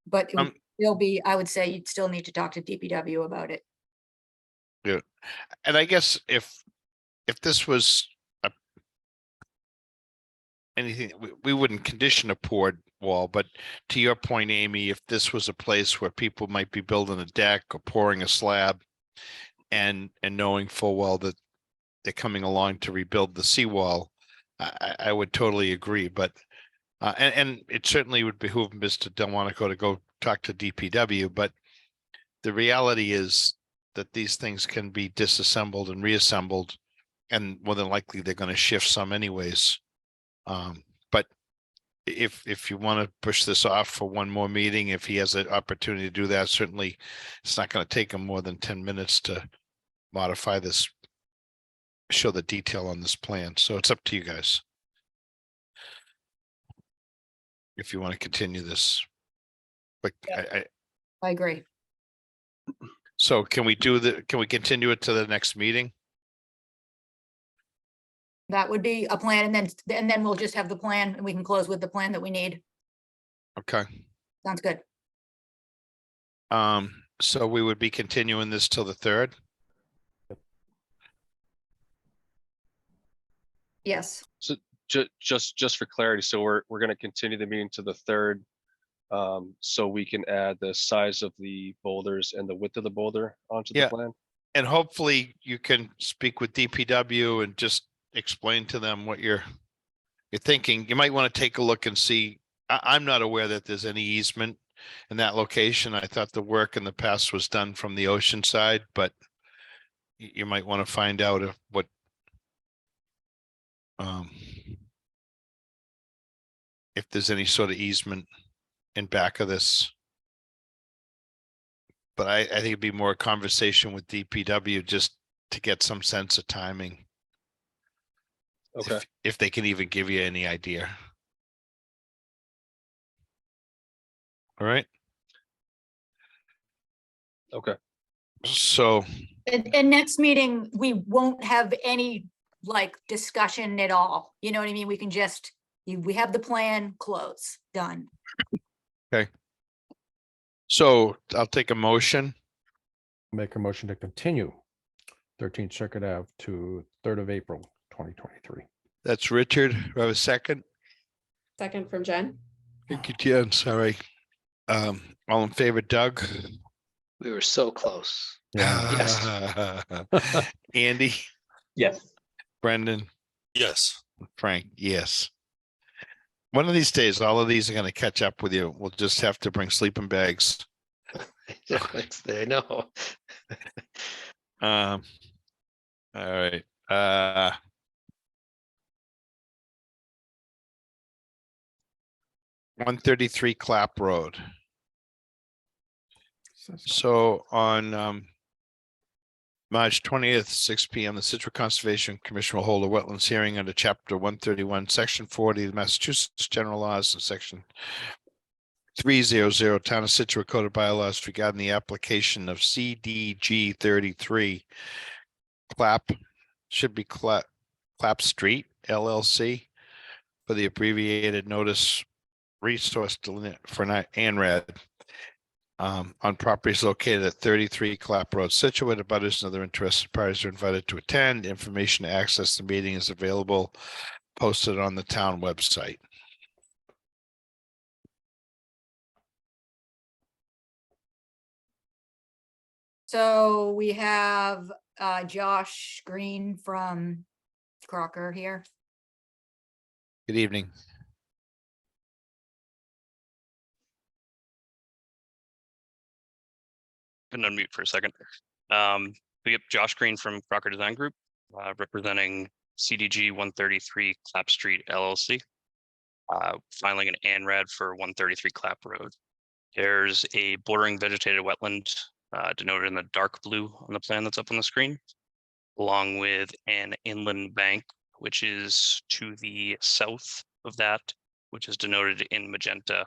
But it would still be, I would say you'd still need to talk to DPW about it. And I guess if this was anything, we wouldn't condition a poured wall, but to your point, Amy, if this was a place where people might be building a deck or pouring a slab and knowing full well that they're coming along to rebuild the seawall, I would totally agree, but and it certainly would behoove Mr. Delmonico to go talk to DPW, but the reality is that these things can be disassembled and reassembled, and more than likely they're going to shift some anyways. But if you want to push this off for one more meeting, if he has an opportunity to do that, certainly it's not going to take him more than 10 minutes to modify this, show the detail on this plan. So it's up to you guys. If you want to continue this. But I agree. so can we continue it to the next meeting? That would be a plan, and then we'll just have the plan and we can close with the plan that we need. Okay. Sounds good. So we would be continuing this till the 3rd. Yes, So just for clarity, so we're gonna continue the meeting to the 3rd. So we can add the size of the boulders and the width of the boulder onto the Yeah. plan. And hopefully you can speak with DPW and just explain to them what you're thinking. You might want to take a look and see. I'm not aware that there's any easement in that location. I thought the work in the past was done from the ocean side, but you might want to find out if there's any sort of easement in back of this. But I think it'd be more a conversation with DPW just to get some sense of timing. Okay. If they can even give you any idea. All right. Okay. So, and next meeting, we won't have any like discussion at all. You know what I mean? We can just, we have the plan, close, done. so I'll take a motion. Make a motion to continue 13th Circuit Ave to 3rd of April, 2023. That's Richard. Do I have a second? Second from Jen. Thank you, Jen. Sorry. All in favor, Doug? We were so close. Yeah. Andy, Yes. Brendan, Yes. Frank, yes. One of these days, all of these are going to catch up with you. We'll just have to bring sleeping bags. They know. All right. 133 Clap Road. So on March 20th, 6 p.m., the Scituate Conservation Commission will hold a wetlands hearing under Chapter 131, Section 40 of the Massachusetts General Laws and Section 300 Town of Scituate Code of Bylaws regarding the application of CDG 33 Clap, should be Clap Street LLC for the abbreviated notice resource for ANRAD. On properties located at 33 Clap Road, Scituate. Abutters and other interested parties are invited to attend. Information to access the meeting is available, posted on the town website. So we have Josh Green from Crocker here. Good evening. Can unmute for a second. We have Josh Green from Crocker Design Group, representing CDG 133 Clap Street LLC, filing an ANRAD for 133 Clap Road. There's a bordering vegetated wetland denoted in the dark blue on the plan that's up on the screen, along with an inland bank, which is to the south of that, which is denoted in magenta.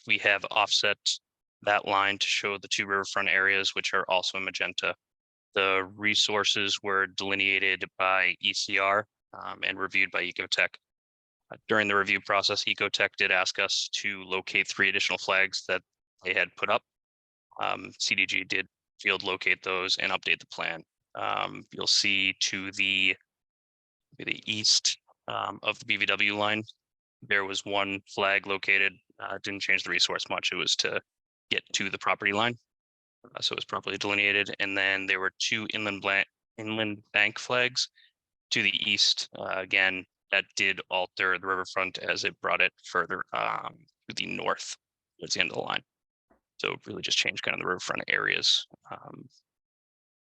We have offset that line to show the two riverfront areas, which are also in magenta. The resources were delineated by ECR and reviewed by Ecotech. During the review process, Ecotech did ask us to locate 3 additional flags that they had put up. CDG did field locate those and update the plan. You'll see to the east of the BVW line, there was 1 flag located. Didn't change the resource much. It was to get to the property line. So it was properly delineated. And then there were 2 inland bank flags to the east. Again, that did alter the riverfront as it brought it further to the north towards the end of the line. So it really just changed kind of the riverfront areas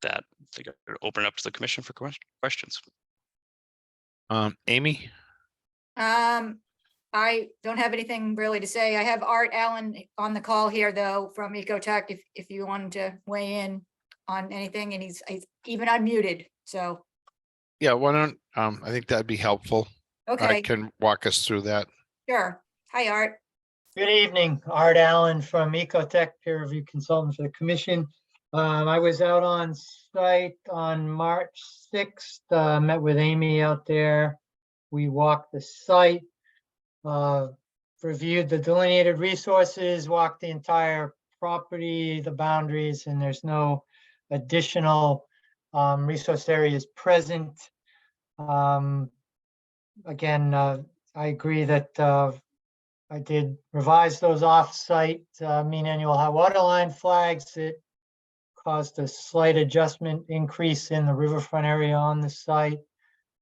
that they got to open up to the commission for questions. Amy? I don't have anything really to say. I have Art Allen on the call here, though, from Ecotech, if you wanted to weigh in on anything, and he's even unmuted, so, Yeah, why don't, I think that'd be helpful. okay, I can walk us through that. sure. Hi, Art. Good evening, Art Allen from Ecotech, peer review consultant for the commission. I was out on site on March 6th, met with Amy out there. We walked the site, reviewed the delineated resources, walked the entire property, the boundaries, and there's no additional resource areas present. Again, I agree that I did revise those off-site mean annual high water line flags. It caused a slight adjustment increase in the riverfront area on the site.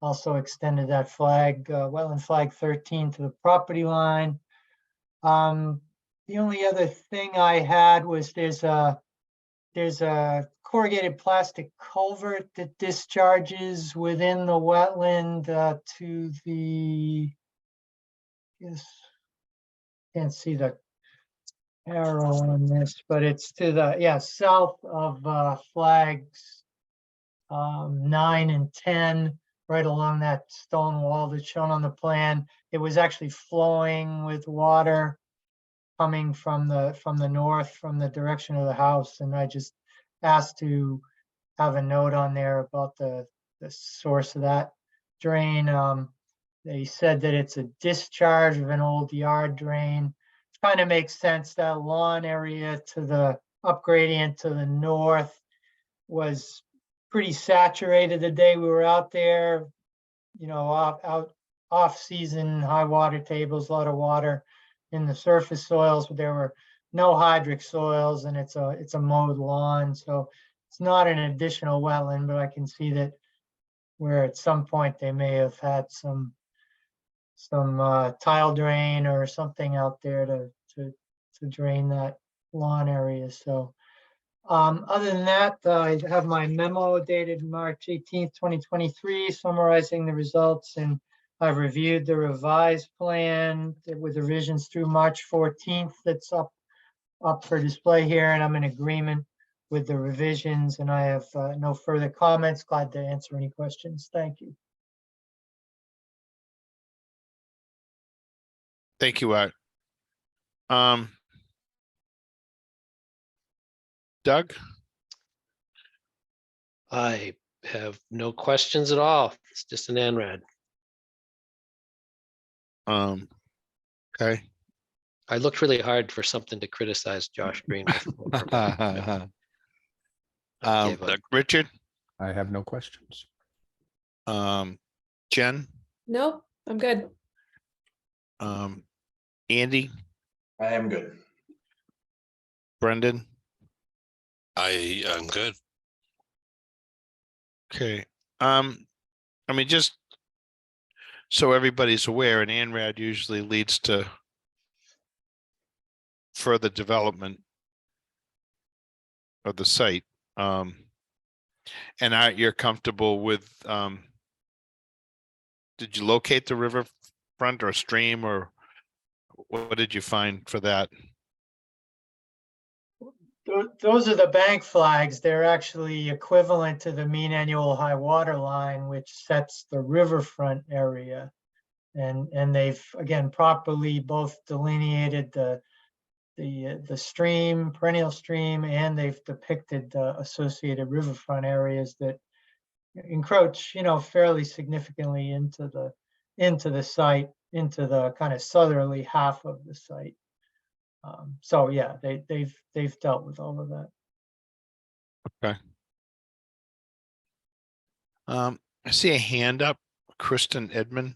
Also extended that flag, wetland flag 13 to the property line. The only other thing I had was there's a corrugated plastic culvert that discharges within the wetland to the, yes, can't see the arrow on this, but it's to the, south of flags 9 and 10, right along that stone wall that's shown on the plan. It was actually flowing with water coming from the north, from the direction of the house, and I just asked to have a note on there about the source of that drain. They said that it's a discharge of an old yard drain. Kind of makes sense. That lawn area to the up gradient to the north was pretty saturated the day we were out there. You know, off season, high water tables, a lot of water in the surface soils, but there were no hydric soils, and it's a mowed lawn, so it's not an additional wetland. But I can see that where at some point they may have had some tile drain or something out there to drain that lawn area. So other than that, I have my memo dated March 18th, 2023, summarizing the results, and I've reviewed the revised plan with revisions through March 14th. That's up for display here, and I'm in agreement with the revisions, and I have no further comments. Glad to answer any questions. Thank you. Thank you, Art. Doug? I have no questions at all. It's just an ANRAD. Okay. I looked really hard for something to criticize Josh Green before. Gave up. Richard? I have no questions. Jen? Nope, I'm good. Andy? I am good. Brendan? I am good. Okay. I mean, just so everybody's aware, an ANRAD usually leads to further development of the site. And Art, you're comfortable with, did you locate the riverfront or stream, or what did you find for that? Those are the bank flags. They're actually equivalent to the mean annual high water line, which sets the riverfront area. And they've, again, properly both delineated the stream, perennial stream, and they've depicted the associated riverfront areas that encroach, fairly significantly into the site, into the kind of southerly half of the site. So yeah, they've dealt with all of that. I see a hand up, Kristen Edmond.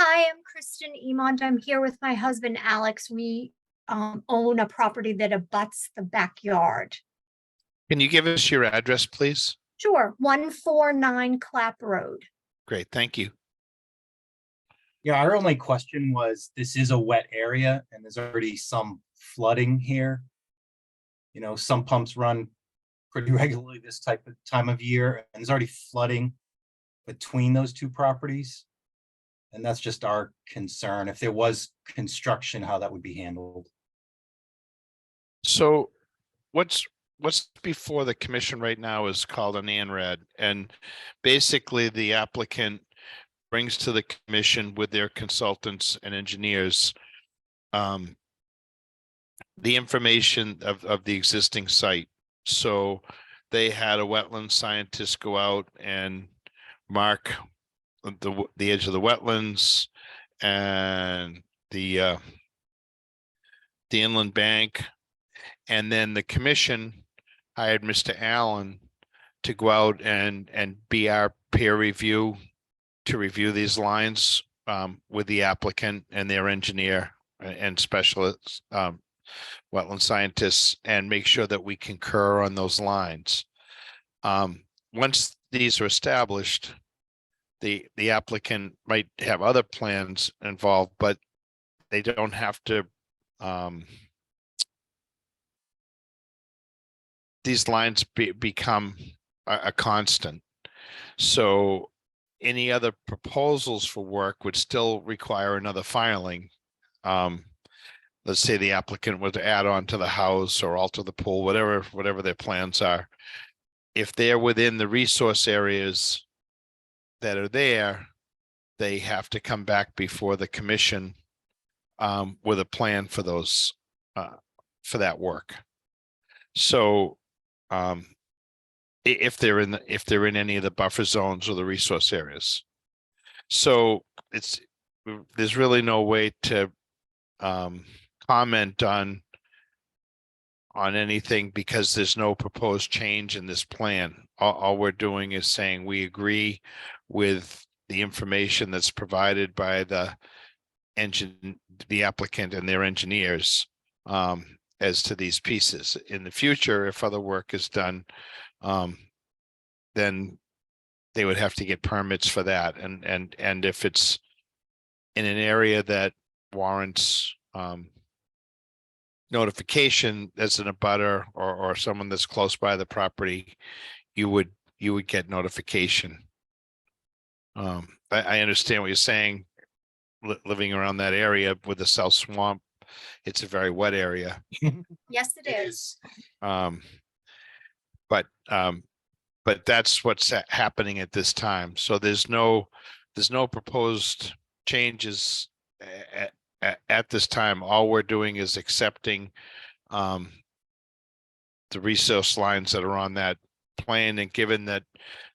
Hi, I'm Kristen Emond. I'm here with my husband, Alex. We own a property that abuts the backyard. Can you give us your address, please? Sure, 149 Clap Road. Great, thank you. Yeah, our only question was, this is a wet area and there's already some flooding here. Some pumps run pretty regularly this time of year, and there's already flooding between those two properties. And that's just our concern. If there was construction, how that would be handled. So what's before the commission right now is called an ANRAD, and basically the applicant brings to the commission with their consultants and engineers the information of the existing site. So they had a wetland scientist go out and mark the edge of the wetlands and the inland bank, and then the commission hired Mr. Allen to go out and be our peer review to review these lines with the applicant and their engineer and specialists, wetland scientists, and make sure that we concur on those lines. Once these are established, the applicant might have other plans involved, but they don't have to. These lines become a constant. So any other proposals for work would still require another filing. Let's say the applicant would add on to the house or alter the pool, whatever their plans are. If they're within the resource areas that are there, they have to come back before the commission with a plan for those for that work. So if they're in any of the buffer zones or the resource areas. So there's really no way to comment on anything because there's no proposed change in this plan. All we're doing is saying we agree with the information that's provided by the applicant and their engineers as to these pieces. In the future, if other work is done, then they would have to get permits for that. And if it's in an area that warrants notification as an abutter or someone that's close by the property, you would get notification. I understand what you're saying. Living around that area with the South Swamp, it's a very wet area. Yes, it is. But that's what's happening at this time. So there's no proposed changes at this time. All we're doing is accepting the resource lines that are on that plan, and given that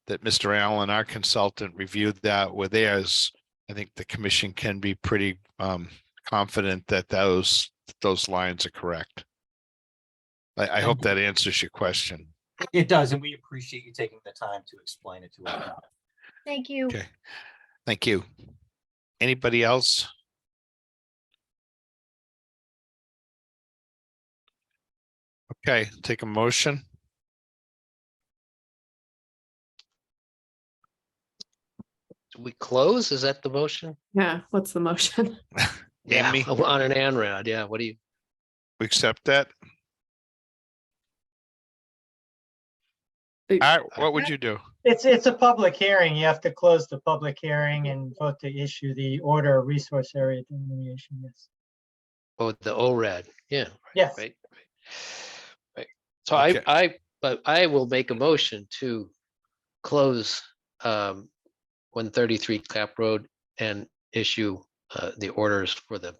Mr. Allen, our consultant, reviewed that with theirs, I think the commission can be pretty confident that those lines are correct. I hope that answers your question. It does, and we appreciate you taking the time to explain it to us. Thank you. Okay, thank you. Anybody else? Okay, take a motion. We close? Is that the motion? Yeah, what's the motion? Yeah, Amy, on an ANRAD. Yeah, what do you? we accept that? All right, what would you do? It's a public hearing. You have to close the public hearing and vote to issue the order of resource area delineation. Yes. Oh, the ORAD. Yeah. Yes. Right. So Okay. but I will make a motion to close 133 Clap Road and issue the orders for the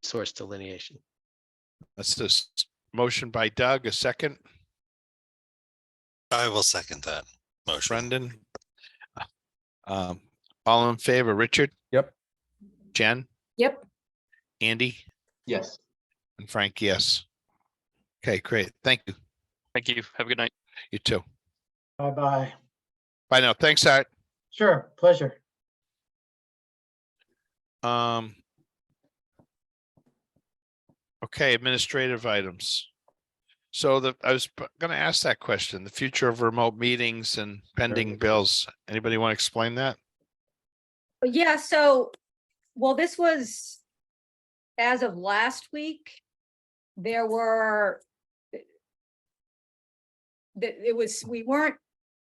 resource delineation. That's this motion by Doug, a second, I will second that motion. Brendan. All in favor, Richard, Yep. Jen, Yep. Andy, Yes. and Frank, yes. Okay, great. Thank you. Thank you. Have a good night. You too. Bye-bye. Bye now. Thanks, Art. Sure, pleasure. Okay, administrative items. So I was gonna ask that question, the future of remote meetings and pending bills. Anybody want to explain that? Yeah, so, well, this was as of last week. There were we weren't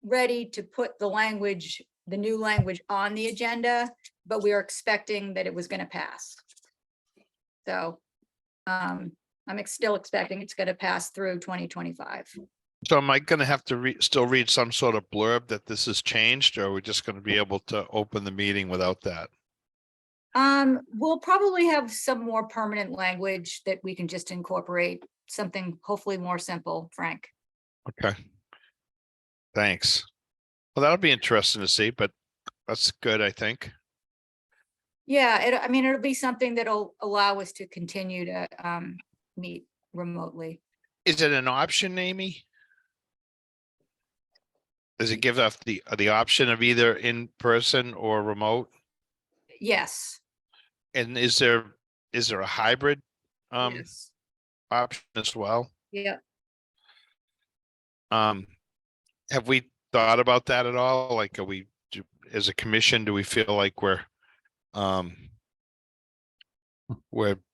ready to put the language, the new language on the agenda, but we were expecting that it was going to pass. So I'm still expecting it's going to pass through 2025. So am I gonna have to still read some sort of blurb that this has changed, or are we just gonna be able to open the meeting without that? We'll probably have some more permanent language that we can just incorporate, something hopefully more simple, Frank. Okay. Thanks. Well, that'll be interesting to see, but that's good, I think. Yeah, I mean, it'll be something that'll allow us to continue to meet remotely. Is it an option, Amy? Does it give us the option of either in person or remote? Yes. And is there a hybrid Yes. option as well? Yeah. Have we thought about that at all? Like, as a commission, do we feel like we're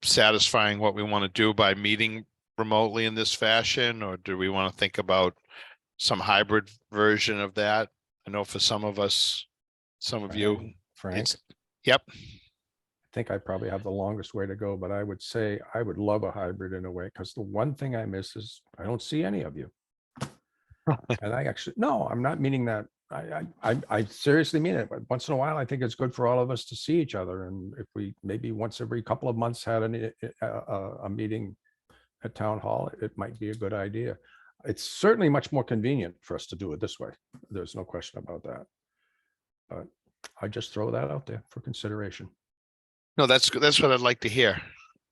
satisfying what we want to do by meeting remotely in this fashion, or do we want to think about some hybrid version of that? I know for some of us, some of you, Frank, yep. I think I probably have the longest way to go, but I would say I would love a hybrid in a way, because the one thing I miss is I don't see any of you. And I actually, no, I'm not meaning that. I seriously mean it, but once in a while, I think it's good for all of us to see each other. And if we maybe once every couple of months had a meeting at town hall, it might be a good idea. It's certainly much more convenient for us to do it this way. There's no question about that. But I just throw that out there for consideration. No, that's what I'd like to hear.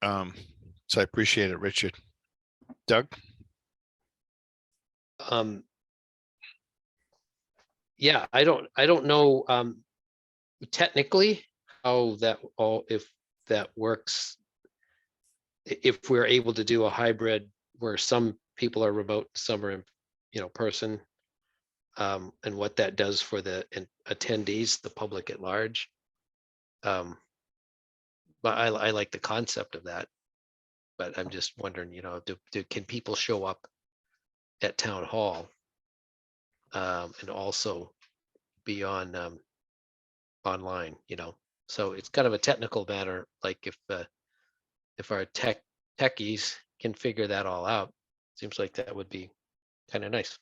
So I appreciate it, Richard. Doug? Yeah, I don't know technically how that if that works. If we're able to do a hybrid where some people are remote, some are in, person, and what that does for the attendees, the public at large. But I like the concept of that. But I'm just wondering, can people show up at town hall and also be on online? So it's kind of a technical matter. Like if our techies can figure that all out, seems like that would be kind of nice.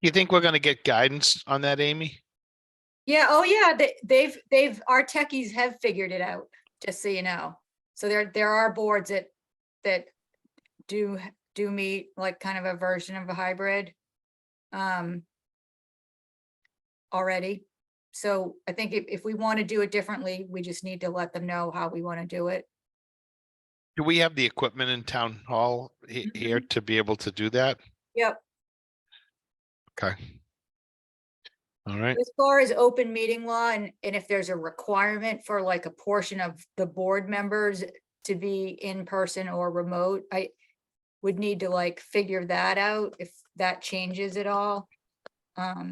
You think we're going to get guidance on that, Amy? Yeah. Oh, yeah. Our techies have figured it out, just so you know. So there are boards that do meet like kind of a version of a hybrid already. So I think if we want to do it differently, we just need to let them know how we want to do it. Do we have the equipment in town hall here to be able to do that? Yep. Okay. All right. As far as open meeting law and if there's a requirement for like a portion of the board members to be in person or remote, I would need to like figure that out if that changes at all. I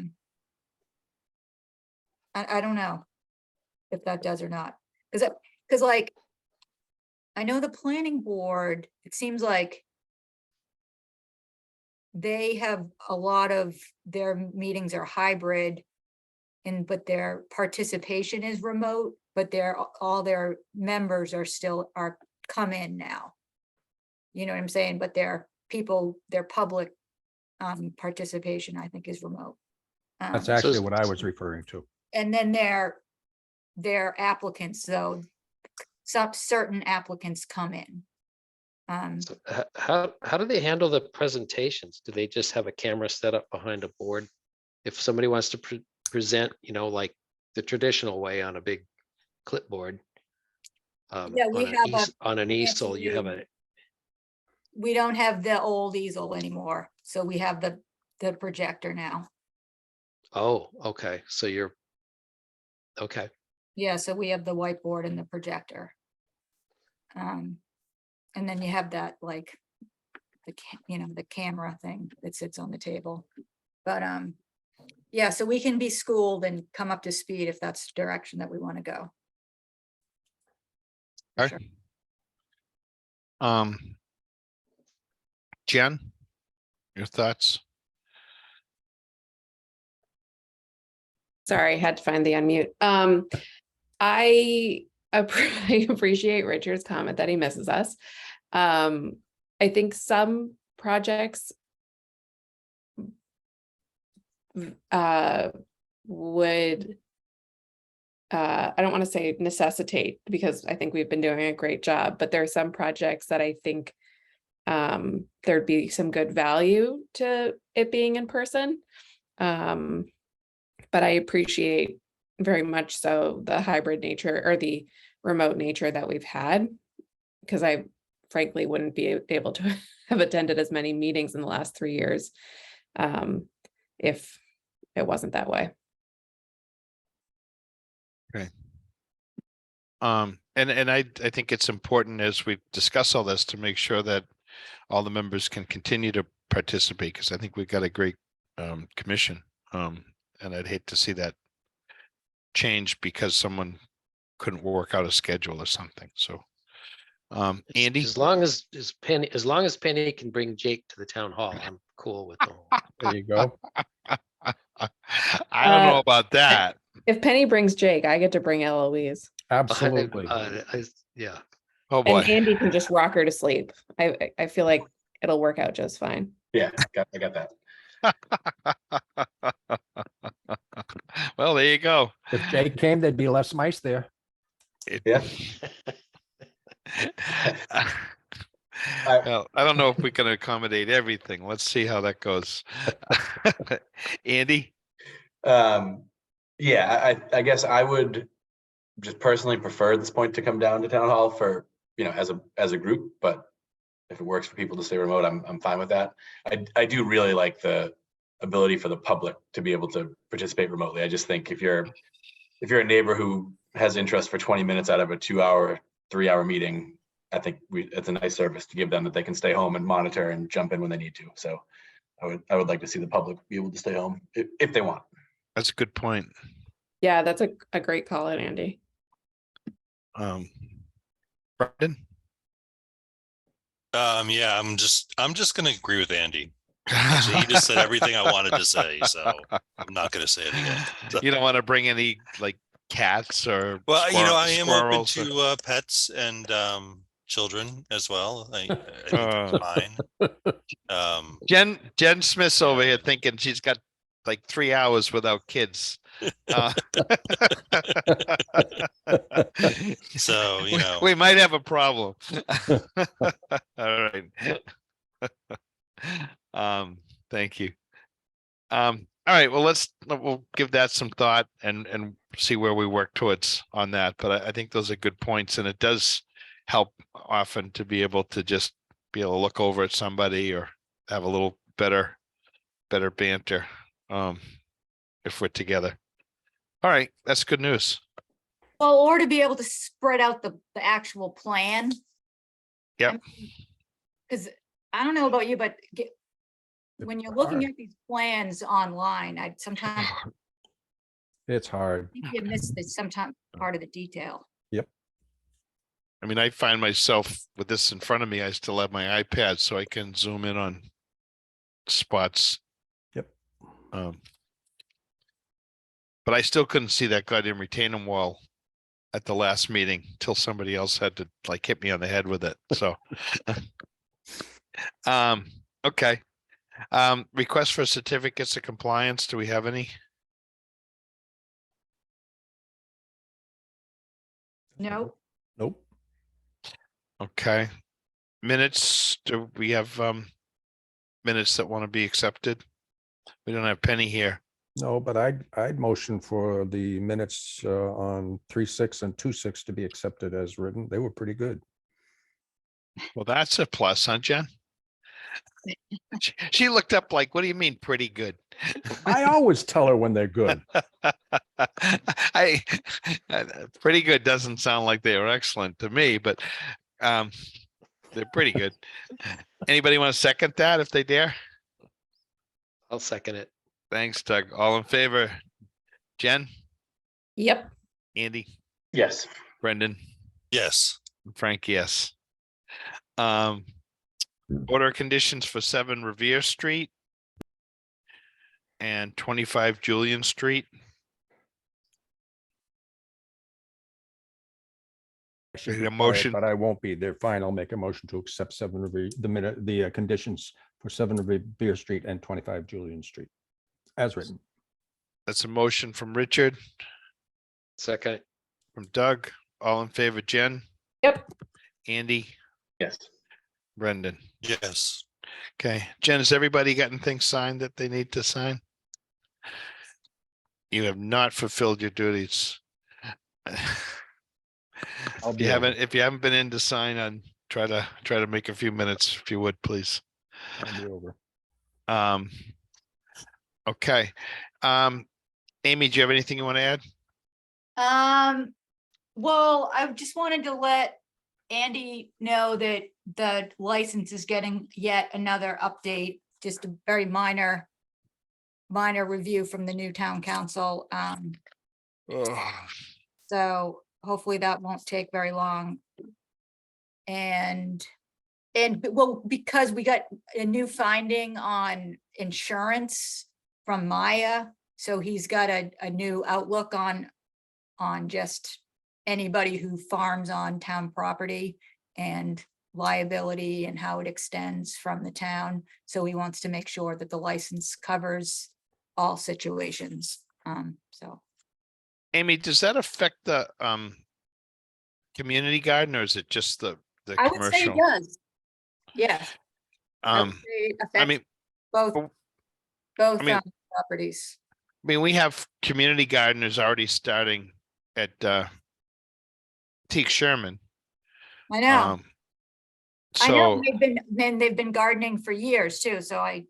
don't know if that does or not, because like I know the planning board, it seems like they have a lot of their meetings are hybrid but their participation is remote, but all their members are come in now. You know what I'm saying? But their public participation, I think, is remote. That's actually what I was referring to. And then their applicants, though, some certain applicants come in. So, how do they handle the presentations? Do they just have a camera set up behind a board? If somebody wants to present, like the traditional way on a big clipboard. Yeah, we have On an easel, you have fancy- a, we don't have the old easel anymore, so we have the projector now. oh, okay, so you're, okay. Yeah, so we have the whiteboard and the projector. And then you have that like, the camera thing that sits on the table. But yeah, so we can be schooled and come up to speed if that's the direction that we want to go. Okay. Jen, your thoughts? Sorry, I had to find the unmute. I I appreciate Richard's comment that he misses us. I think some projects would I don't want to say necessitate, because I think we've been doing a great job, but there are some projects that I think there'd be some good value to it being in person. But I appreciate very much so the hybrid nature or the remote nature that we've had, because I frankly wouldn't be able to have attended as many meetings in the last 3 years if it wasn't that way. Okay. And I think it's important as we discuss all this to make sure that all the members can continue to participate, because I think we've got a great commission. And I'd hate to see that change because someone couldn't work out a schedule or something. So Andy, As long as Penny can bring Jake to the town hall, I'm cool with the whole. There you go. I don't know about that. If Penny brings Jake, I get to bring Eloise. Absolutely. Yeah. Oh boy. And Andy can just rock her to sleep. I feel like it'll work out just fine. Yeah, I got that. Well, there you go. If Jake came, there'd be less mice there. Yeah. Well, I don't know if we can accommodate everything. Let's see how that goes. Andy? Yeah, I guess I would just personally prefer at this point to come down to town hall for, as a group, but if it works for people to stay remote, I'm fine with that. I do really like the ability for the public to be able to participate remotely. I just think if you're a neighbor who has interest for 20 minutes out of a 2-hour, 3-hour meeting, I think it's a nice service to give them, that they can stay home and monitor and jump in when they need to. So I would like to see the public be able to stay home if they want. That's a good point. Yeah, that's a great call out, Andy. Brendan? Yeah, I'm just gonna agree with Andy. Actually, he just said everything I wanted to say, so I'm not gonna say it again. You don't want to bring any like cats or Well, I am open squirrels or- to pets and children as well. I think that's fine. Jen Smith's over here thinking she's got like 3 hours without kids. So, we might have a problem. All right. Thank you. All right, well, we'll give that some thought and see where we work towards on that. But I think those are good points, and it does help often to be able to just be able to look over at somebody or have a little better banter if we're together. All right, that's good news. Well, or to be able to spread out the actual plan. Yep. Because I don't know about you, but when you're looking at these plans online, I sometimes It's hard. think you miss this sometimes part of the detail. Yep. I mean, I find myself with this in front of me, I still have my iPad so I can zoom in on spots. Yep. But I still couldn't see that goddamn retaining wall at the last meeting till somebody else had to like hit me on the head with it. So, okay. Request for certificates of compliance. Do we have any? No. Nope. Okay. minutes, do we have minutes that want to be accepted? We don't have Penny here. No, but I'd motion for the minutes on 3-6 and 2-6 to be accepted as written. They were pretty good. Well, that's a plus, huh, Jen? She looked up like, what do you mean pretty good? I always tell her when they're good. I pretty good doesn't sound like they were excellent to me, but they're pretty good. Anybody want to second that if they dare? I'll second it. Thanks, Doug. All in favor? Jen, Yep. Andy, Yes. Brendan, Yes. Frank, yes. Order of conditions for 7 Revere Street and 25 Julian Street. I should Need be a quiet, motion. but I won't be. They're fine. I'll make a motion to accept the conditions for 7 Revere Street and 25 Julian Street as written. That's a motion from Richard, Second. from Doug. All in favor, Jen, Yep. Andy, Yes. Brendan. Yes. Okay, Jen, has everybody gotten things signed that they need to sign? You have not fulfilled your duties. I'll If be you over. haven't been in to sign on, try to make a few minutes if you would, please. I'll be over. Okay. Amy, do you have anything you want to add? Well, I just wanted to let Andy know that the license is getting yet another update, just a very minor review from the new town council. So hopefully that won't take very long. And well, because we got a new finding on insurance from Maya, so he's got a new outlook on just anybody who farms on town property and liability and how it extends from the town. So he wants to make sure that the license covers all situations. So Amy, does that affect the community garden, or is it just the I would say it commercial? does. Yeah. I would say it I affects mean, both I mean- properties. I mean, we have community gardeners already starting at Teak Sherman. I know. I know So they've been gardening for years too, so I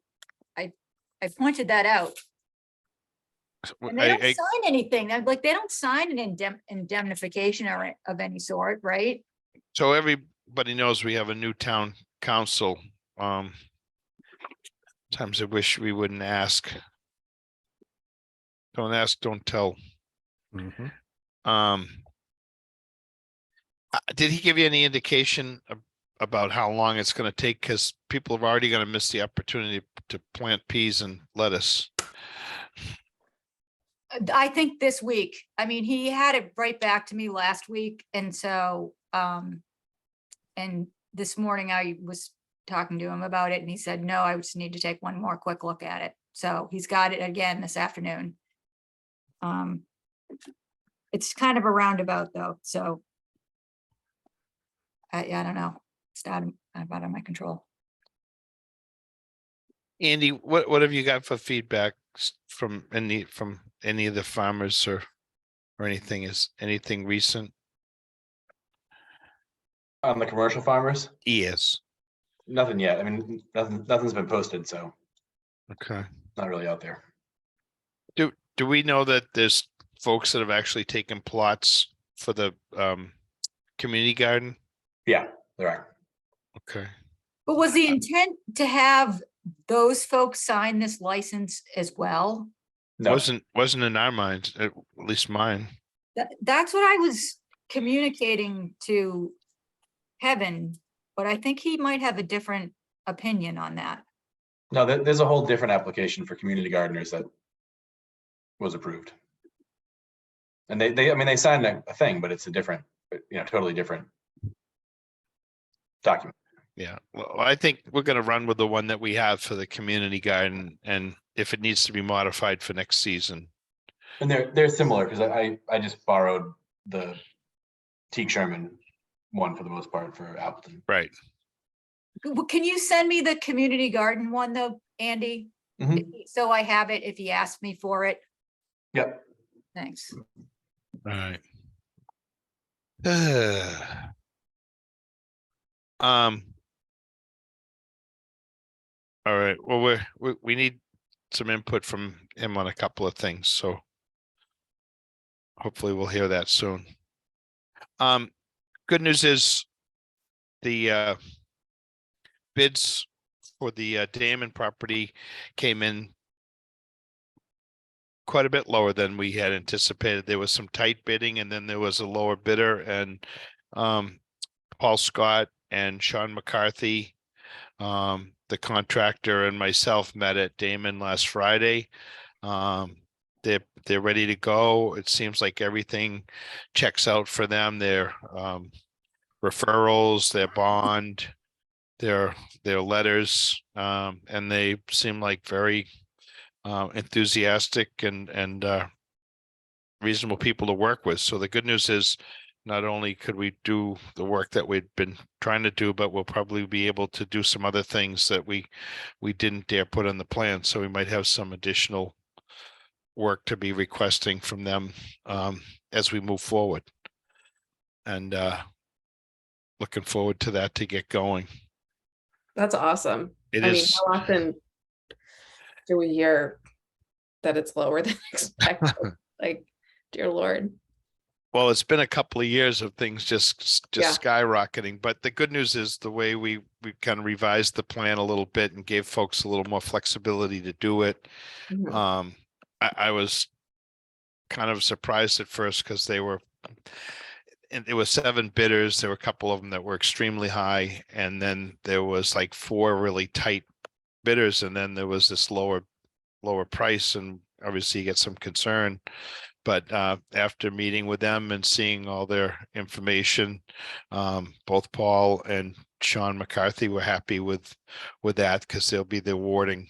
pointed that out. And they don't sign anything. I'm like, they don't sign an indemnification or of any sort, right? so everybody knows we have a new town council. Times I wish we wouldn't ask. Don't ask, don't tell. Mhm. Did he give you any indication about how long it's going to take? Because people are already going to miss the opportunity to plant peas and lettuce. I think this week. I mean, he had it right back to me last week, and so and this morning I was talking to him about it, and he said, no, I just need to take one more quick look at it. So he's got it again this afternoon. It's kind of a roundabout though, so I don't know. It's out of my control. Andy, what have you got for feedback from any of the farmers or anything? Is anything recent? On the commercial farmers, Yes. nothing yet. I mean, nothing's been posted, so Okay. not really out there. Do we know that there's folks that have actually taken plots for the community garden? Yeah, there are. Okay. But was the intent to have those folks sign this license as well? No, Wasn't in our minds, at least mine. That's what I was communicating to Kevin, but I think he might have a different opinion on that. no, there's a whole different application for community gardeners that was approved. And I mean, they signed a thing, but it's a different, totally different document. Yeah, well, I think we're gonna run with the one that we have for the community garden, and if it needs to be modified for next season. And they're similar because I just borrowed the Teak Sherman one for the most part for Appleton. Right. Can you send me the community garden one though, Andy? So I have it if he asks me for it. Yep. Thanks. All right. All right, well, we need some input from him on a couple of things, so hopefully we'll hear that soon. Good news is the bids for the Damon property came in quite a bit lower than we had anticipated. There was some tight bidding and then there was a lower bidder, and Paul Scott and Sean McCarthy, the contractor, and myself met at Damon last Friday. They're ready to go. It seems like everything checks out for them. Their referrals, their bond, their letters, and they seem like very enthusiastic and reasonable people to work with. So the good news is, not only could we do the work that we'd been trying to do, but we'll probably be able to do some other things that we didn't dare put on the plan. So we might have some additional work to be requesting from them as we move forward. And looking forward to that to get going. That's awesome. It I mean, is. how often do we hear that it's lower than expected? Like, dear Lord. Well, it's been a couple of years of things just Yeah. skyrocketing, but the good news is the way we kind of revised the plan a little bit and gave folks a little more flexibility to do it. Mhm. I was kind of surprised at first because and there were 7 bidders. There were a couple of them that were extremely high, and then there was like 4 really tight bidders, and then there was this lower price, and obviously you get some concern. But after meeting with them and seeing all their information, both Paul and Sean McCarthy were happy with that, because they'll be the awarding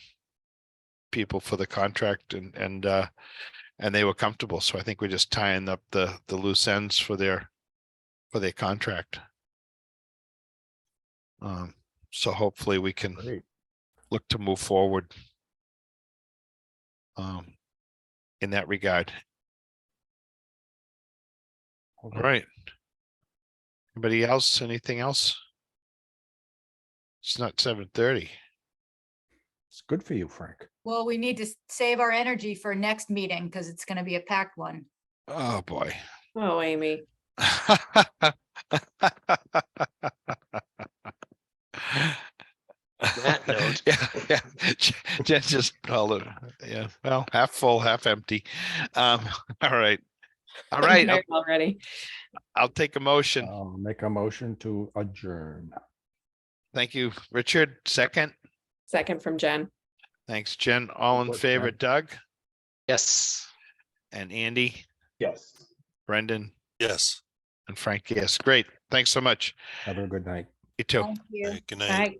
people for the contract, and they were comfortable. So I think we're just tying up the loose ends for their contract. So hopefully we can look to move forward in that regard. All right. Anybody else? Anything else? It's not 7:30. It's good for you, Frank. Well, we need to save our energy for next meeting because it's going to be a packed one. Oh, boy. Oh, Amy. That note. Yeah. Jen just called it. Yeah. Well, half full, half empty. All right. All I'm right. tired already. I'll take a motion. I'll make a motion to adjourn. Thank you, Richard. Second. Second from Jen. Thanks, Jen. All in Support, favor, Jen. Doug Yes. and Andy, Yes. Brendan, Yes. and Frank. Yes, great. Thanks so much. Have a good night. You too. Thank you. All right, good night. Bye.